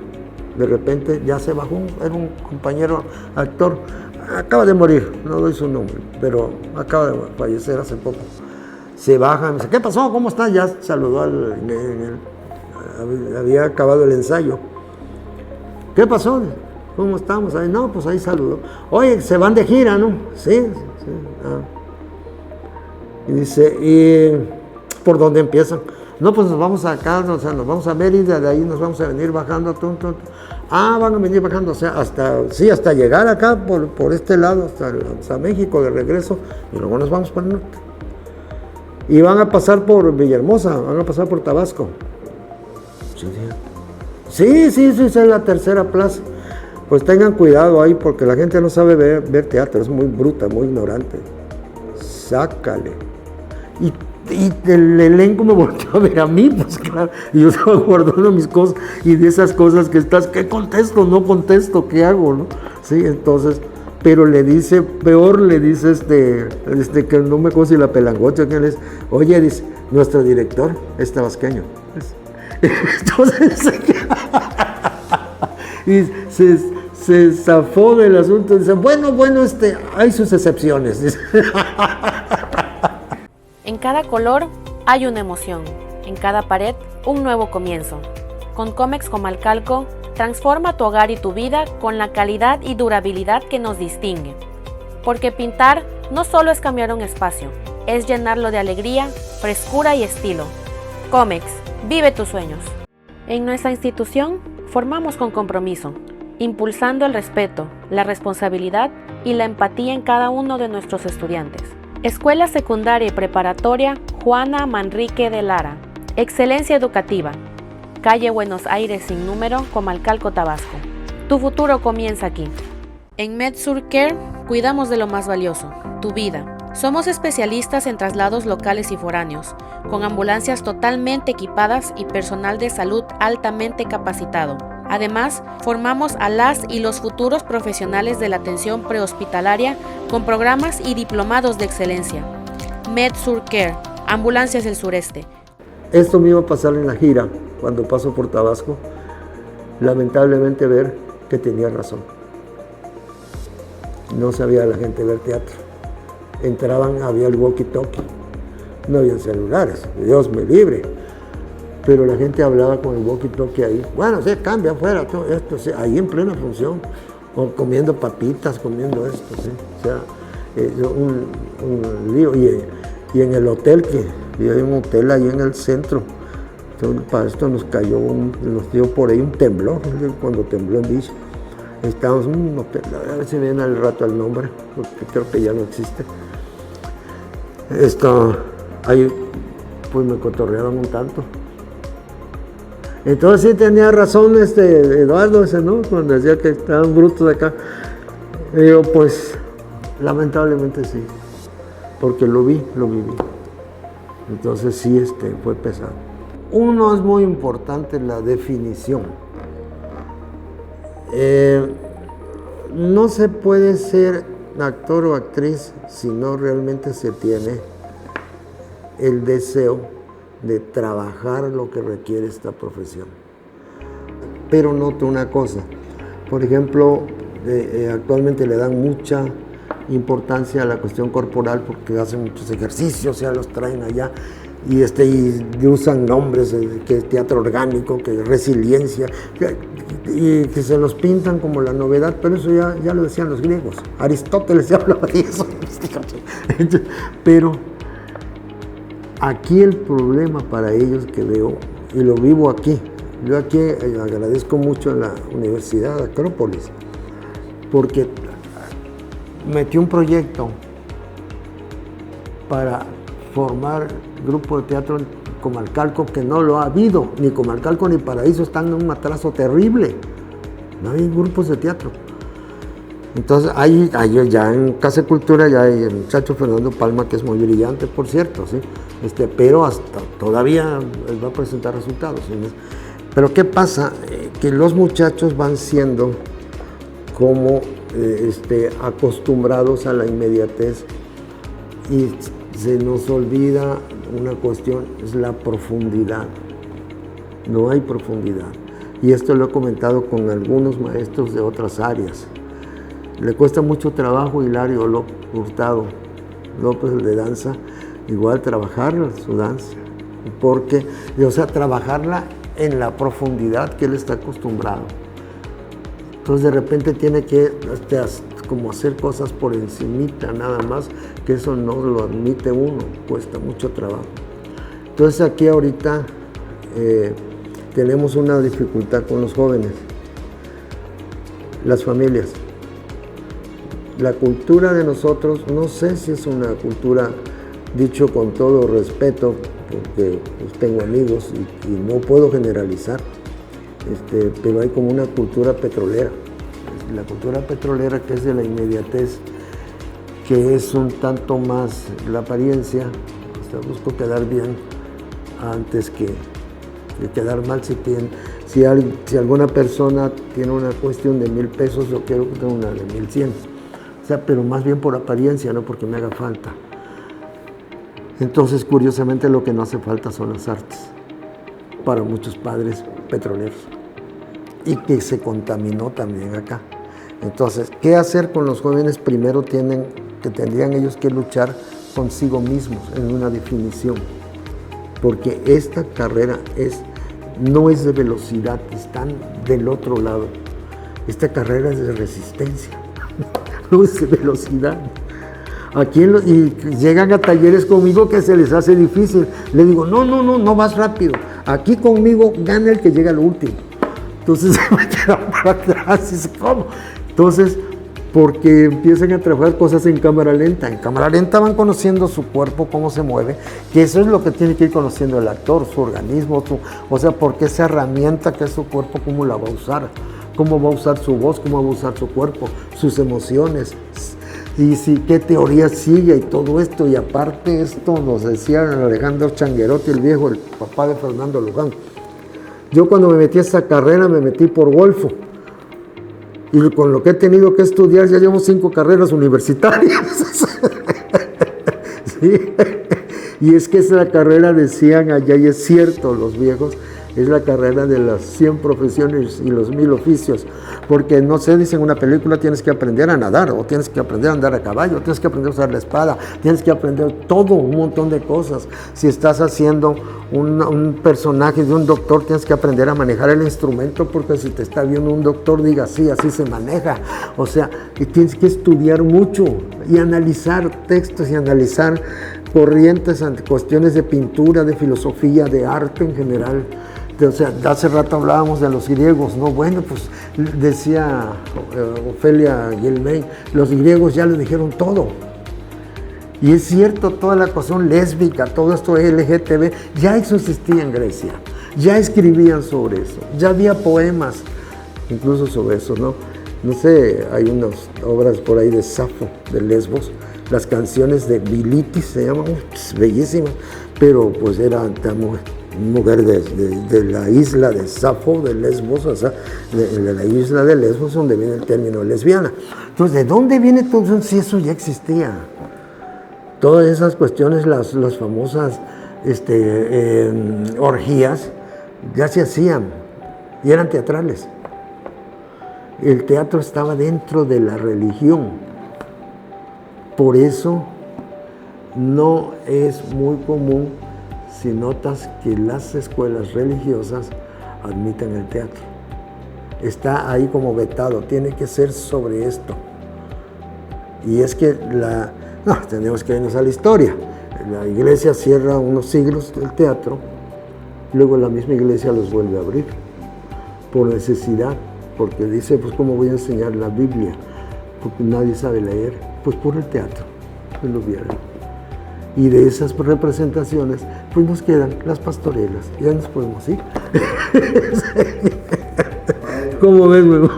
de repente ya se bajó, era un compañero actor, acaba de morir, no doy su nombre, pero acaba de fallecer hace poco. Se baja, me dice, ¿qué pasó? ¿Cómo está? Ya saludó, había acabado el ensayo. ¿Qué pasó? ¿Cómo estamos? Ahí, no, pues ahí saludó. Oye, se van de gira, ¿no? Sí. Ah. Y dice, ¿y por dónde empiezan? No, pues nos vamos acá, o sea, nos vamos a Mérida, de ahí nos vamos a venir bajando. Ah, van a venir bajando, o sea, hasta llegar acá por este lado, hasta México de regreso, y luego nos vamos para el norte. Y van a pasar por Villahermosa, van a pasar por Tabasco. Sí, es la tercera plaza. Pues tengan cuidado ahí, porque la gente no sabe ver teatro, es muy bruta, muy ignorante. Sácale. Y el elenco me volvió a ver a mí, pues claro, y yo estaba guardando mis cosas, y de esas cosas que ¿qué contesto? No contesto, ¿qué hago? ¿No? Sí, entonces, pero le dice, peor le dice que no me acuerdo si la Pelangocha, que es, oye, dice, nuestro director es tabasqueño. Entonces, y se zafó del asunto, dice, bueno, hay sus excepciones, dice. En cada color hay una emoción, en cada pared un nuevo comienzo. Con Comex Comalcalco, transforma tu hogar y tu vida con la calidad y durabilidad que nos distingue. Porque pintar no solo es cambiar un espacio, es llenarlo de alegría, frescura y estilo. Comex, vive tus sueños. En nuestra institución formamos con compromiso, impulsando el respeto, la responsabilidad y la empatía en cada uno de nuestros estudiantes. Escuela Secundaria y Preparatoria Juana Manrique de Lara. Excelencia educativa. Calle Buenos Aires sin número, Comalcalco, Tabasco. Tu futuro comienza aquí. En MedSurCare cuidamos de lo más valioso, tu vida. Somos especialistas en traslados locales y foráneos, con ambulancias totalmente equipadas y personal de salud altamente capacitado. Además, formamos a las y los futuros profesionales de la atención prehospitalaria con programas y diplomados de excelencia. MedSurCare, Ambulancias del Sureste. Esto me iba a pasar en la gira, cuando paso por Tabasco, lamentablemente ver que tenía razón. No sabía la gente ver teatro. Entraban, había el walkie-talkie, no había celulares, Dios me libre. Pero la gente hablaba con el walkie-talkie ahí. Bueno, sí, cambia afuera, todo esto, sí, ahí en plena función, o comiendo papitas, comiendo esto, sí. O sea, un lío. Y en el hotel, y hay un hotel ahí en el centro. Entonces, para esto nos dio por ahí un temblor, cuando tembló en Villa. Estábamos en un hotel, a ver si viene al rato el nombre, porque creo que ya no existe. Ahí pues me cotorreaban un tanto. Entonces sí tenía razón Eduardo ese, ¿no? Cuando decía que estaban brutos acá. Y yo, pues, lamentablemente sí, porque lo viví. Entonces sí, fue pesado. Uno, es muy importante la definición. No se puede ser actor o actriz si no realmente se tiene el deseo de trabajar lo que requiere esta profesión. Pero noto una cosa, por ejemplo, actualmente le dan mucha importancia a la cuestión corporal porque hacen muchos ejercicios, ya los traen allá y usan nombres que es teatro orgánico, que es resiliencia, y que se los pintan como la novedad, pero eso ya lo decían los griegos. Aristóteles ya hablaba de eso. Pero aquí el problema para ellos que veo, y lo vivo aquí, yo aquí agradezco mucho a la Universidad de Acrópolis, porque metió un proyecto para formar grupo de teatro en Comalcalco, que no lo ha habido, ni Comalcalco ni Paraíso están en un atraso terrible, no hay grupos de teatro. Entonces, ahí ya en Casa de Cultura ya hay el muchacho Fernando Palma, que es muy brillante, por cierto, ¿sí? Pero hasta todavía él va a presentar resultados, ¿sí? Pero ¿qué pasa? Que los muchachos van siendo como acostumbrados a la inmediatez y se nos olvida una cuestión, es la profundidad. No hay profundidad. Y esto lo he comentado con algunos maestros de otras áreas. Le cuesta mucho trabajo a Hilario Hurtado López, el de danza, igual trabajar su danza, porque, trabajarla en la profundidad que él está acostumbrado. Entonces de repente tiene que como hacer cosas por encimita nada más, que eso no lo admite uno, cuesta mucho trabajo. Entonces aquí ahorita tenemos una dificultad con los jóvenes, las familias. La cultura de nosotros, no sé si es una cultura, dicho con todo respeto, porque pues, tengo amigos y no puedo generalizar, pero hay como una cultura petrolera. La cultura petrolera, que es de la inmediatez, que es un tanto más la apariencia, busco quedar bien antes que quedar mal. Si alguna persona tiene una cuestión de 1,000 pesos, yo quiero que tenga una de 1,100. Pero más bien por apariencia, no porque me haga falta. Entonces, curiosamente, lo que no hace falta son las artes para muchos padres petroleros, y que se contaminó también acá. Entonces, ¿qué hacer con los jóvenes? Primero tendrían ellos que luchar consigo mismos en una definición, porque esta carrera no es de velocidad, están del otro lado. Esta carrera es de resistencia. No es de velocidad. Aquí y llegan a talleres conmigo que se les hace difícil. Le digo, no vas rápido. Aquí conmigo gana el que llega al último. Entonces se me queda para atrás. ¿Cómo? Entonces, porque empiezan a trabajar cosas en cámara lenta. En cámara lenta van conociendo su cuerpo, cómo se mueve, que eso es lo que tiene que ir conociendo el actor, su organismo, porque esa herramienta que es su cuerpo, cómo la va a usar. Cómo va a usar su voz, cómo va a usar su cuerpo, sus emociones, y qué teoría sigue y todo esto. Y aparte esto nos decía Alejandro Changuerotti, el viejo, el papá de Fernando Luján. Yo cuando me metí a esta carrera me metí por golfo, y con lo que he tenido que estudiar ya llevo 5 carreras universitarias. ¿Sí? Y es que es la carrera, decían allá, y es cierto, los viejos, es la carrera de las 100 profesiones y los 1000 oficios, porque no sé, dicen en una película tienes que aprender a nadar, o tienes que aprender a andar a caballo, tienes que aprender a usar la espada, tienes que aprender todo, un montón de cosas. Si estás haciendo un personaje de un doctor, tienes que aprender a manejar el instrumento, porque si te está viendo un doctor, diga sí, así se maneja. O sea, y tienes que estudiar mucho y analizar textos y analizar corrientes ante cuestiones de pintura, de filosofía, de arte en general. O sea, hace rato hablábamos de los griegos, ¿no? Bueno, pues decía Ofelia Guilmain, los griegos ya le dijeron todo. Y es cierto, toda la cuestión lésbica, todo esto LGTB, ya eso existía en Grecia. Ya escribían sobre eso, ya había poemas, incluso sobre eso, ¿no? No sé, hay unas obras por ahí de Safo, de Lesbos, las canciones de Bilitis se llaman, bellísimas, pero pues era mujer de la isla de Safo, de Lesbos, o sea, de la isla de Lesbos, donde viene el término lesbiana. Entonces, ¿de dónde viene todo eso? Si eso ya existía. Todas esas cuestiones, las famosas orgías, ya se hacían y eran teatrales. El teatro estaba dentro de la religión. Por eso no es muy común, si notas, que las escuelas religiosas admiten el teatro. Está ahí como vetado, tiene que ser sobre esto. Y es que tenemos que irnos a la historia. La iglesia cierra unos siglos el teatro, luego la misma iglesia los vuelve a abrir, por necesidad, porque dice, pues ¿cómo voy a enseñar la Biblia? Porque nadie sabe leer, pues por el teatro, pues lo vieron. Y de esas representaciones, pues nos quedan las pastorelas, ya nos podemos ir. ¿Cómo ves, huevo?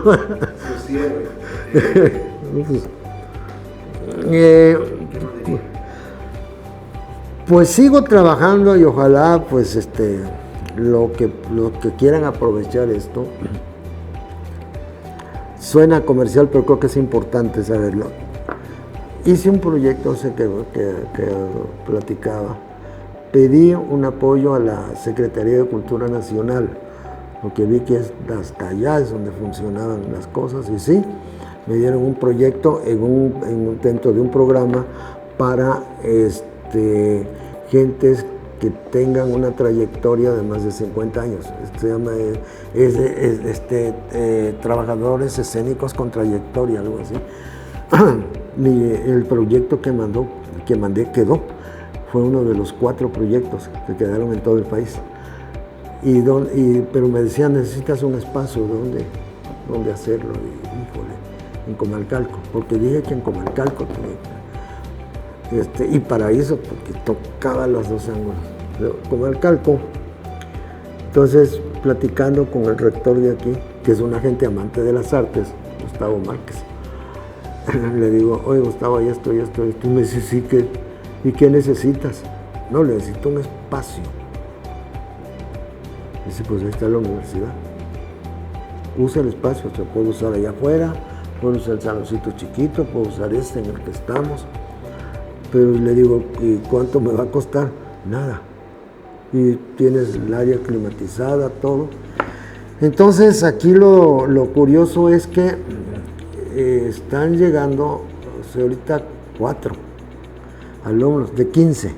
Pues sigo trabajando y ojalá pues lo que quieran aprovechar esto. Suena comercial, pero creo que es importante saberlo. Hice un proyecto, sé que platicaba, pedí un apoyo a la Secretaría de Cultura Nacional, porque vi que hasta allá es donde funcionaban las cosas, y sí, me dieron un proyecto dentro de un programa para gentes que tengan una trayectoria de más de 50 años. Se llama trabajadores escénicos con trayectoria, algo así. El proyecto que mandé quedó. Fue uno de los 4 proyectos que quedaron en todo el país. Pero me decían, necesitas un espacio donde hacerlo. Y, híjole, en Comalcalco, porque dije que en Comalcalco y Paraíso, porque tocaba los 2 ángulos. Comalcalco. Entonces, platicando con el rector de aquí, que es una gente amante de las artes, Gustavo Márquez, le digo, oye Gustavo, hay esto. Y me dice, sí, ¿y qué necesitas? No, le necesito un espacio. Dice, pues ahí está la universidad. Usa el espacio, se puede usar allá afuera, puedo usar el saloncito chiquito, puedo usar en el que estamos. Pero le digo, ¿y cuánto me va a costar? Nada. Y tienes el área climatizada, todo. Entonces, aquí lo curioso es que están llegando, ahorita 4 alumnos de 15.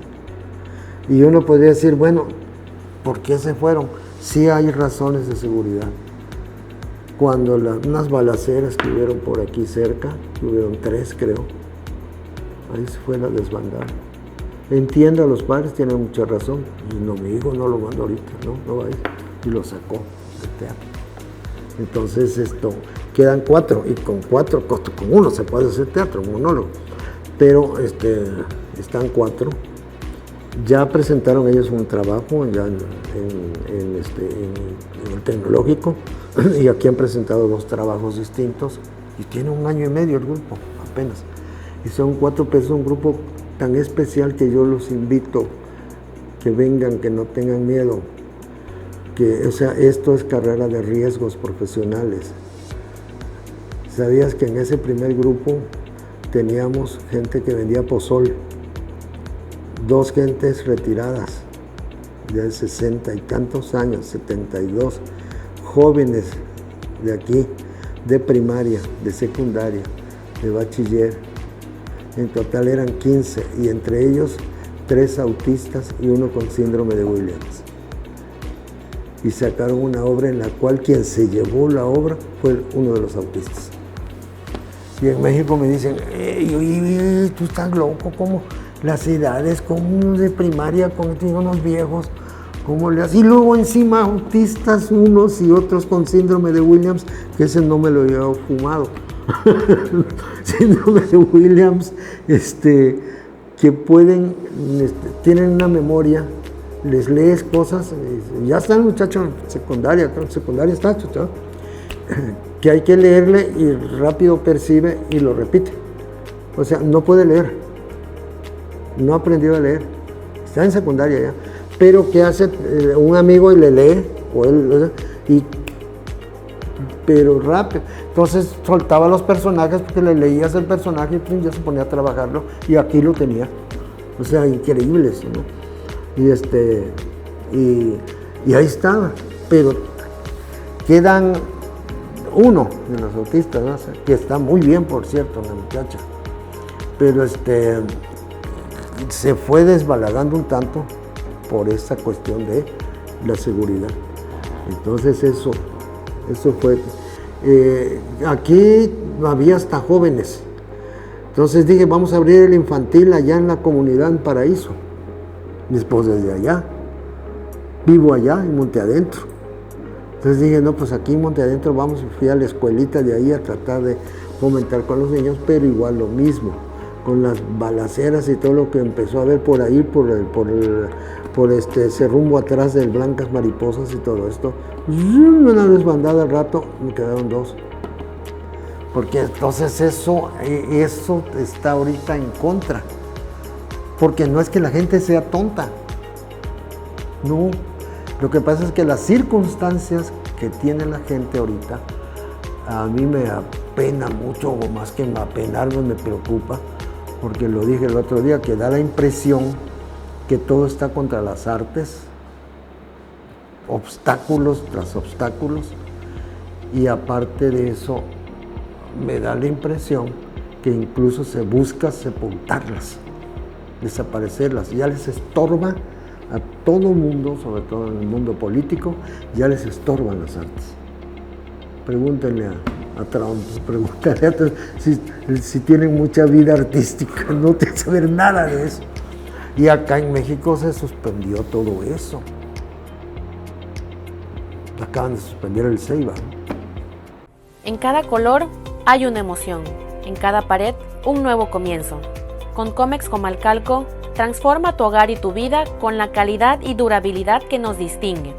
Y uno podría decir, bueno, ¿por qué se fueron? Sí hay razones de seguridad. Cuando unas balaceras que hubieron por aquí cerca, que hubieron 3 creo, ahí se fue la desbandada. Entiendo, los padres tienen mucha razón. Y no, mi hijo no lo mando ahorita, no va a ir. Y lo sacó del teatro. Entonces quedan 4, y con 4, con 1 se puede hacer teatro, un monólogo. Pero están 4. Ya presentaron ellos un trabajo ya en el tecnológico, y aquí han presentado 2 trabajos distintos, y tiene 1 año y medio el grupo, apenas. Y son 4 pesos, un grupo tan especial que yo los invito que vengan, que no tengan miedo. O sea, esto es carrera de riesgos profesionales. ¿Sabías que en ese primer grupo teníamos gente que vendía pozol? 2 gentes retiradas, de 60 y tantos años, 72, jóvenes de aquí, de primaria, de secundaria, de bachiller. En total eran 15 y entre ellos 3 autistas y 1 con síndrome de Williams. Y sacaron una obra en la cual quien se llevó la obra fue uno de los autistas. Y en México me dicen, tú estás loco, ¿cómo las edades, como unos de primaria, con unos viejos, cómo le haces? Y luego encima autistas unos y otros con síndrome de Williams, que ese no me lo había fumado. Síndrome de Williams, que pueden, tienen una memoria, les lees cosas, ya está el muchacho en secundaria, creo que secundaria está, ¿no? Que hay que leerle y rápido percibe y lo repite. O sea, no puede leer, no ha aprendido a leer, está en secundaria ya, pero ¿qué hace? Un amigo y le lee, o él, pero rápido. Entonces soltaba los personajes porque le leías el personaje y ya se ponía a trabajarlo y aquí lo tenía. O sea, increíble eso, ¿no? Y ahí estaba, pero quedan uno de los autistas, ¿no? Que está muy bien, por cierto, la muchacha, pero se fue desbalagando un tanto por esa cuestión de la seguridad. Entonces eso fue, aquí había hasta jóvenes, entonces dije, vamos a abrir el infantil allá en la comunidad en Paraíso. Después desde allá, vivo allá en Monte Adentro. Entonces dije, no, pues aquí en Monte Adentro fui a la escuelita de ahí a tratar de fomentar con los niños, pero igual lo mismo, con las balaceras y todo lo que empezó a haber por ahí, por ese rumbo atrás del Blancas Mariposas y todo esto. Una desbandada al rato, me quedaron 2. Porque entonces eso está ahorita en contra. Porque no es que la gente sea tonta, no. Lo que pasa es que las circunstancias que tiene la gente ahorita, a mí me apena mucho, o más que apenarme, me preocupa, porque lo dije el otro día, que da la impresión que todo está contra las artes, obstáculos tras obstáculos, y aparte de eso, me da la impresión que incluso se busca sepultarlas, desaparecerlas, ya les estorba a todo mundo, sobre todo en el mundo político, ya les estorban las artes. Pregúntenle a Trump, pregúntenle a Trump si tienen mucha vida artística, no tienen que saber nada de eso. Y acá en México se suspendió todo eso. Acaban de suspender el Ceiba. En cada color hay una emoción, en cada pared un nuevo comienzo. Con Comex Comalcalco, transforma tu hogar y tu vida con la calidad y durabilidad que nos distingue.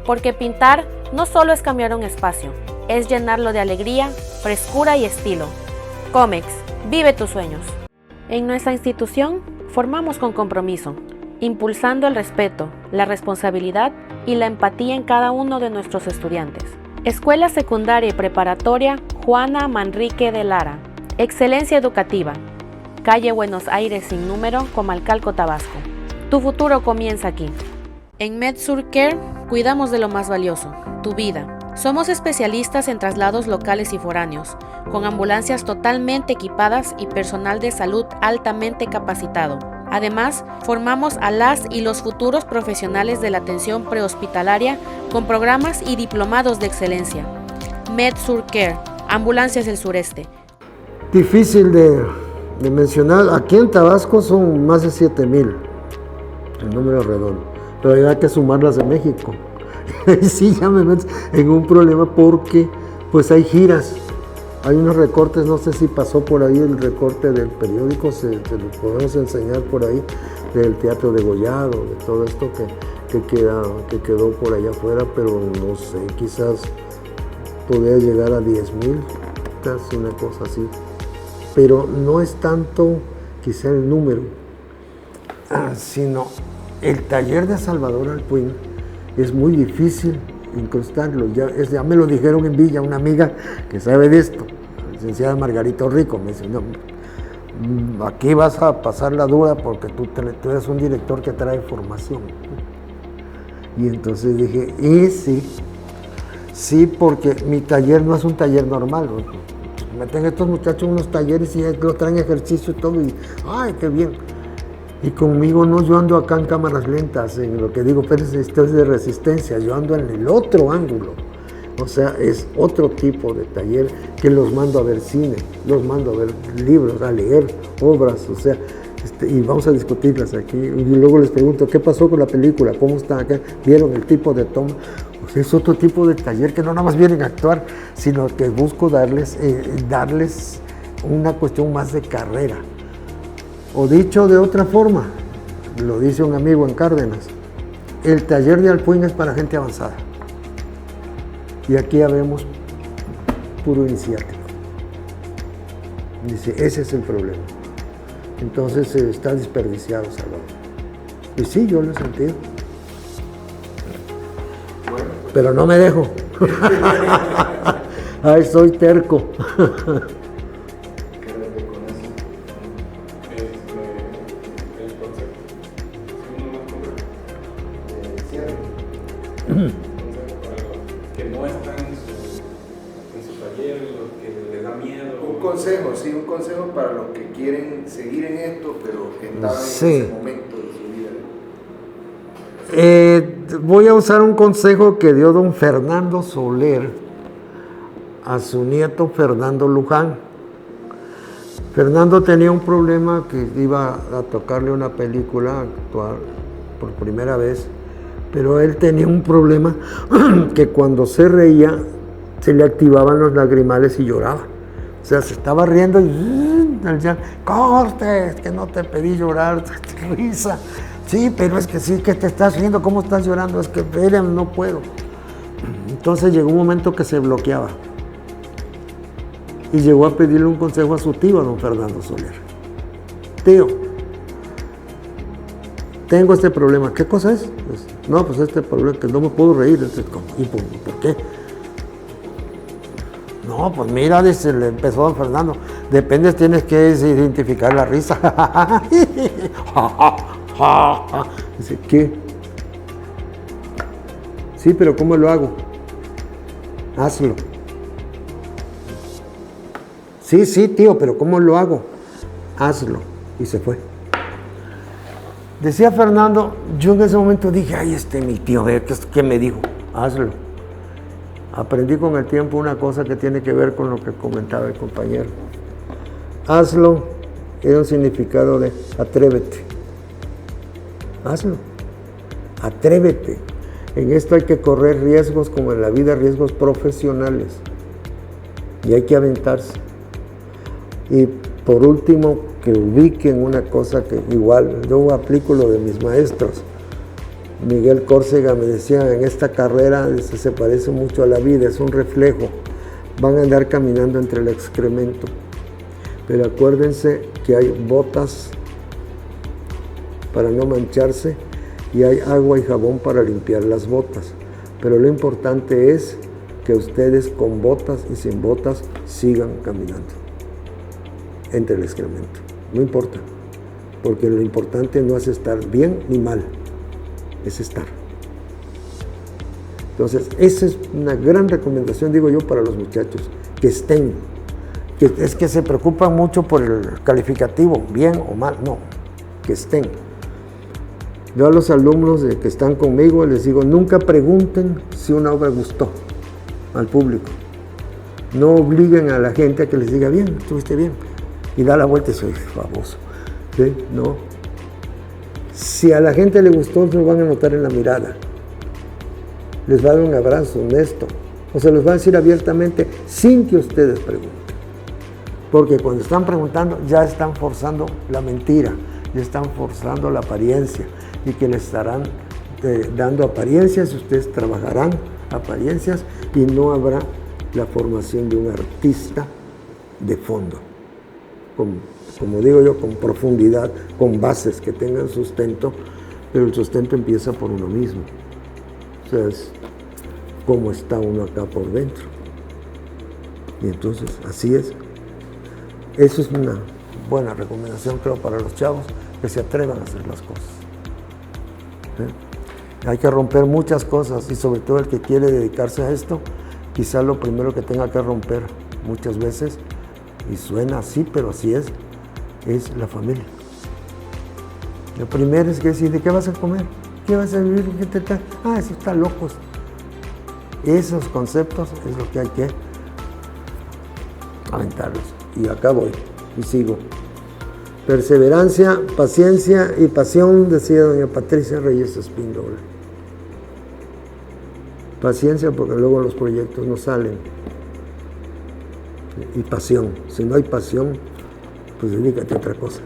Porque pintar no solo es cambiar un espacio, es llenarlo de alegría, frescura y estilo. Comex, vive tus sueños. En nuestra institución, formamos con compromiso, impulsando el respeto, la responsabilidad y la empatía en cada uno de nuestros estudiantes. Escuela Secundaria y Preparatoria Juana Manrique de Lara. Excelencia educativa. Calle Buenos Aires sin número, Comalcalco, Tabasco. Tu futuro comienza aquí. En MedSur Care cuidamos de lo más valioso, tu vida. Somos especialistas en traslados locales y foráneos, con ambulancias totalmente equipadas y personal de salud altamente capacitado. Además, formamos a las y los futuros profesionales de la atención prehospitalaria con programas y diplomados de excelencia. MedSur Care, Ambulancias del Sureste. Difícil de mencionar, aquí en Tabasco son más de 7,000, el número redondo, pero hay que sumar las de México. Sí, ya me metes en un problema porque pues hay giras, hay unos recortes, no sé si pasó por ahí el recorte del periódico, te lo podemos enseñar por ahí, del Teatro Degollado, de todo esto que quedó por allá afuera, pero no sé, quizás podría llegar a 10,000, casi una cosa así. Pero no es tanto quizá el número, sino el taller de Salvador Alpuín es muy difícil incrustarlo. Ya me lo dijeron en Villa, una amiga que sabe de esto, la licenciada Margarita Rico, me dice, no, aquí vas a pasar la dura porque tú eres un director que trae formación. Y entonces dije, y sí, porque mi taller no es un taller normal. Meten estos muchachos unos talleres y lo traen ejercicio y todo, y ¡ay, qué bien! Y conmigo no, yo ando acá en cámaras lentas, en lo que digo, pero esto es de resistencia, yo ando en el otro ángulo. O sea, es otro tipo de taller que los mando a ver cine, los mando a ver libros, a leer obras, o sea, y vamos a discutirlas aquí. Y luego les pregunto, ¿qué pasó con la película? ¿Cómo está acá? ¿Vieron el tipo de toma? O sea, es otro tipo de taller que no nada más vienen a actuar, sino que busco darles una cuestión más de carrera. O dicho de otra forma, lo dice un amigo en Cárdenas, el taller de Alpuín es para gente avanzada. Y aquí ya vemos puro iniciático. Dice, ese es el problema. Entonces está desperdiciado, Salvador. Y sí, yo lo he sentido. Pero no me dejo. Ay, soy terco. Un consejo para los que quieren seguir en esto, pero que estaban en ese momento de su vida. Voy a usar un consejo que dio don Fernando Soler a su nieto Fernando Luján. Fernando tenía un problema que iba a tocarle una película, a actuar por primera vez, pero él tenía un problema que cuando se reía se le activaban los lagrimales y lloraba. O sea, se estaba riendo y decían, corte, es que no te pedí llorar, risa. Sí, pero es que sí, que te estás riendo, ¿cómo estás llorando? Es que, espérame, no puedo. Entonces llegó un momento que se bloqueaba. Y llegó a pedirle un consejo a su tío, a don Fernando Soler. Tío, tengo este problema. ¿Qué cosa es? Pues, no, pues este problema, que no me puedo reír. ¿Y por qué? No, pues mira, dice, le empezó don Fernando, depende, tienes que identificar la risa. Dice, ¿qué? Sí, pero ¿cómo lo hago? Hazlo. Sí, tío, pero ¿cómo lo hago? Hazlo. Y se fue. Decía Fernando, yo en ese momento dije, ay, mi tío, ¿qué me dijo? Hazlo. Aprendí con el tiempo una cosa que tiene que ver con lo que comentaba el compañero. Hazlo era un significado de atrévete. Hazlo. Atrévete. En esto hay que correr riesgos, como en la vida, riesgos profesionales. Y hay que aventarse. Y por último, que ubiquen una cosa que igual, yo aplico lo de mis maestros. Miguel Córcega me decía, en esta carrera se parece mucho a la vida, es un reflejo. Van a andar caminando entre el excremento. Pero acuérdense que hay botas para no mancharse y hay agua y jabón para limpiar las botas. Pero lo importante es que ustedes con botas y sin botas sigan caminando entre el excremento. No importa, porque lo importante no es estar bien ni mal, es estar. Entonces, esa es una gran recomendación, digo yo, para los muchachos, que estén, que es que se preocupan mucho por el calificativo, bien o mal, no, que estén. Yo a los alumnos que están conmigo les digo, nunca pregunten si una obra gustó al público. No obliguen a la gente a que les diga, bien, estuviste bien, y da la vuelta y soy famoso. ¿Sí? No. Si a la gente le gustó, se lo van a notar en la mirada. Les va a dar un abrazo honesto, o se los va a decir abiertamente sin que ustedes pregunten. Porque cuando están preguntando, ya están forzando la mentira, ya están forzando la apariencia, y que les estarán dando apariencias, ustedes trabajarán apariencias y no habrá la formación de un artista de fondo, como digo yo, con profundidad, con bases que tengan sustento, pero el sustento empieza por uno mismo. O sea, es cómo está uno acá por dentro. Y entonces, así es. Eso es una buena recomendación, creo, para los chavos que se atrevan a hacer las cosas. Hay que romper muchas cosas, y sobre todo el que quiere dedicarse a esto, quizás lo primero que tenga que romper muchas veces, y suena así, pero así es la familia. Lo primero es que decir, ¿de qué vas a comer? ¿Qué vas a vivir? ¿Qué te trae? Ah, eso está locos. Esos conceptos es lo que hay que aventarlos. Y acá voy, y sigo. Perseverancia, paciencia y pasión, decía doña Patricia Reyes Espíndola. Paciencia porque luego los proyectos no salen. Y pasión. Si no hay pasión, pues dedícate a otra cosa.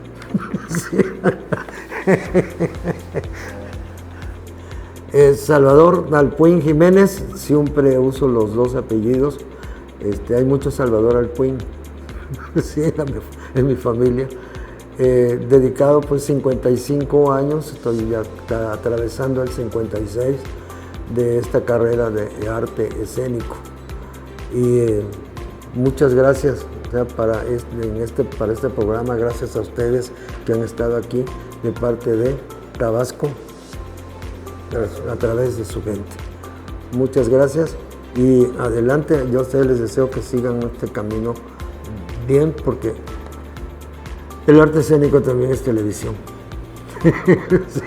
Salvador Alpuín Jiménez, siempre uso los dos apellidos. Hay mucho Salvador Alpuín, sí, en mi familia. Dedicado pues 55 años, estoy ya atravesando el 56 de esta carrera de arte escénico. Y muchas gracias para este programa, gracias a ustedes que han estado aquí de parte de Tabasco, a través de su gente. Muchas gracias y adelante. Yo a ustedes les deseo que sigan este camino bien, porque el arte escénico también es televisión. Sí.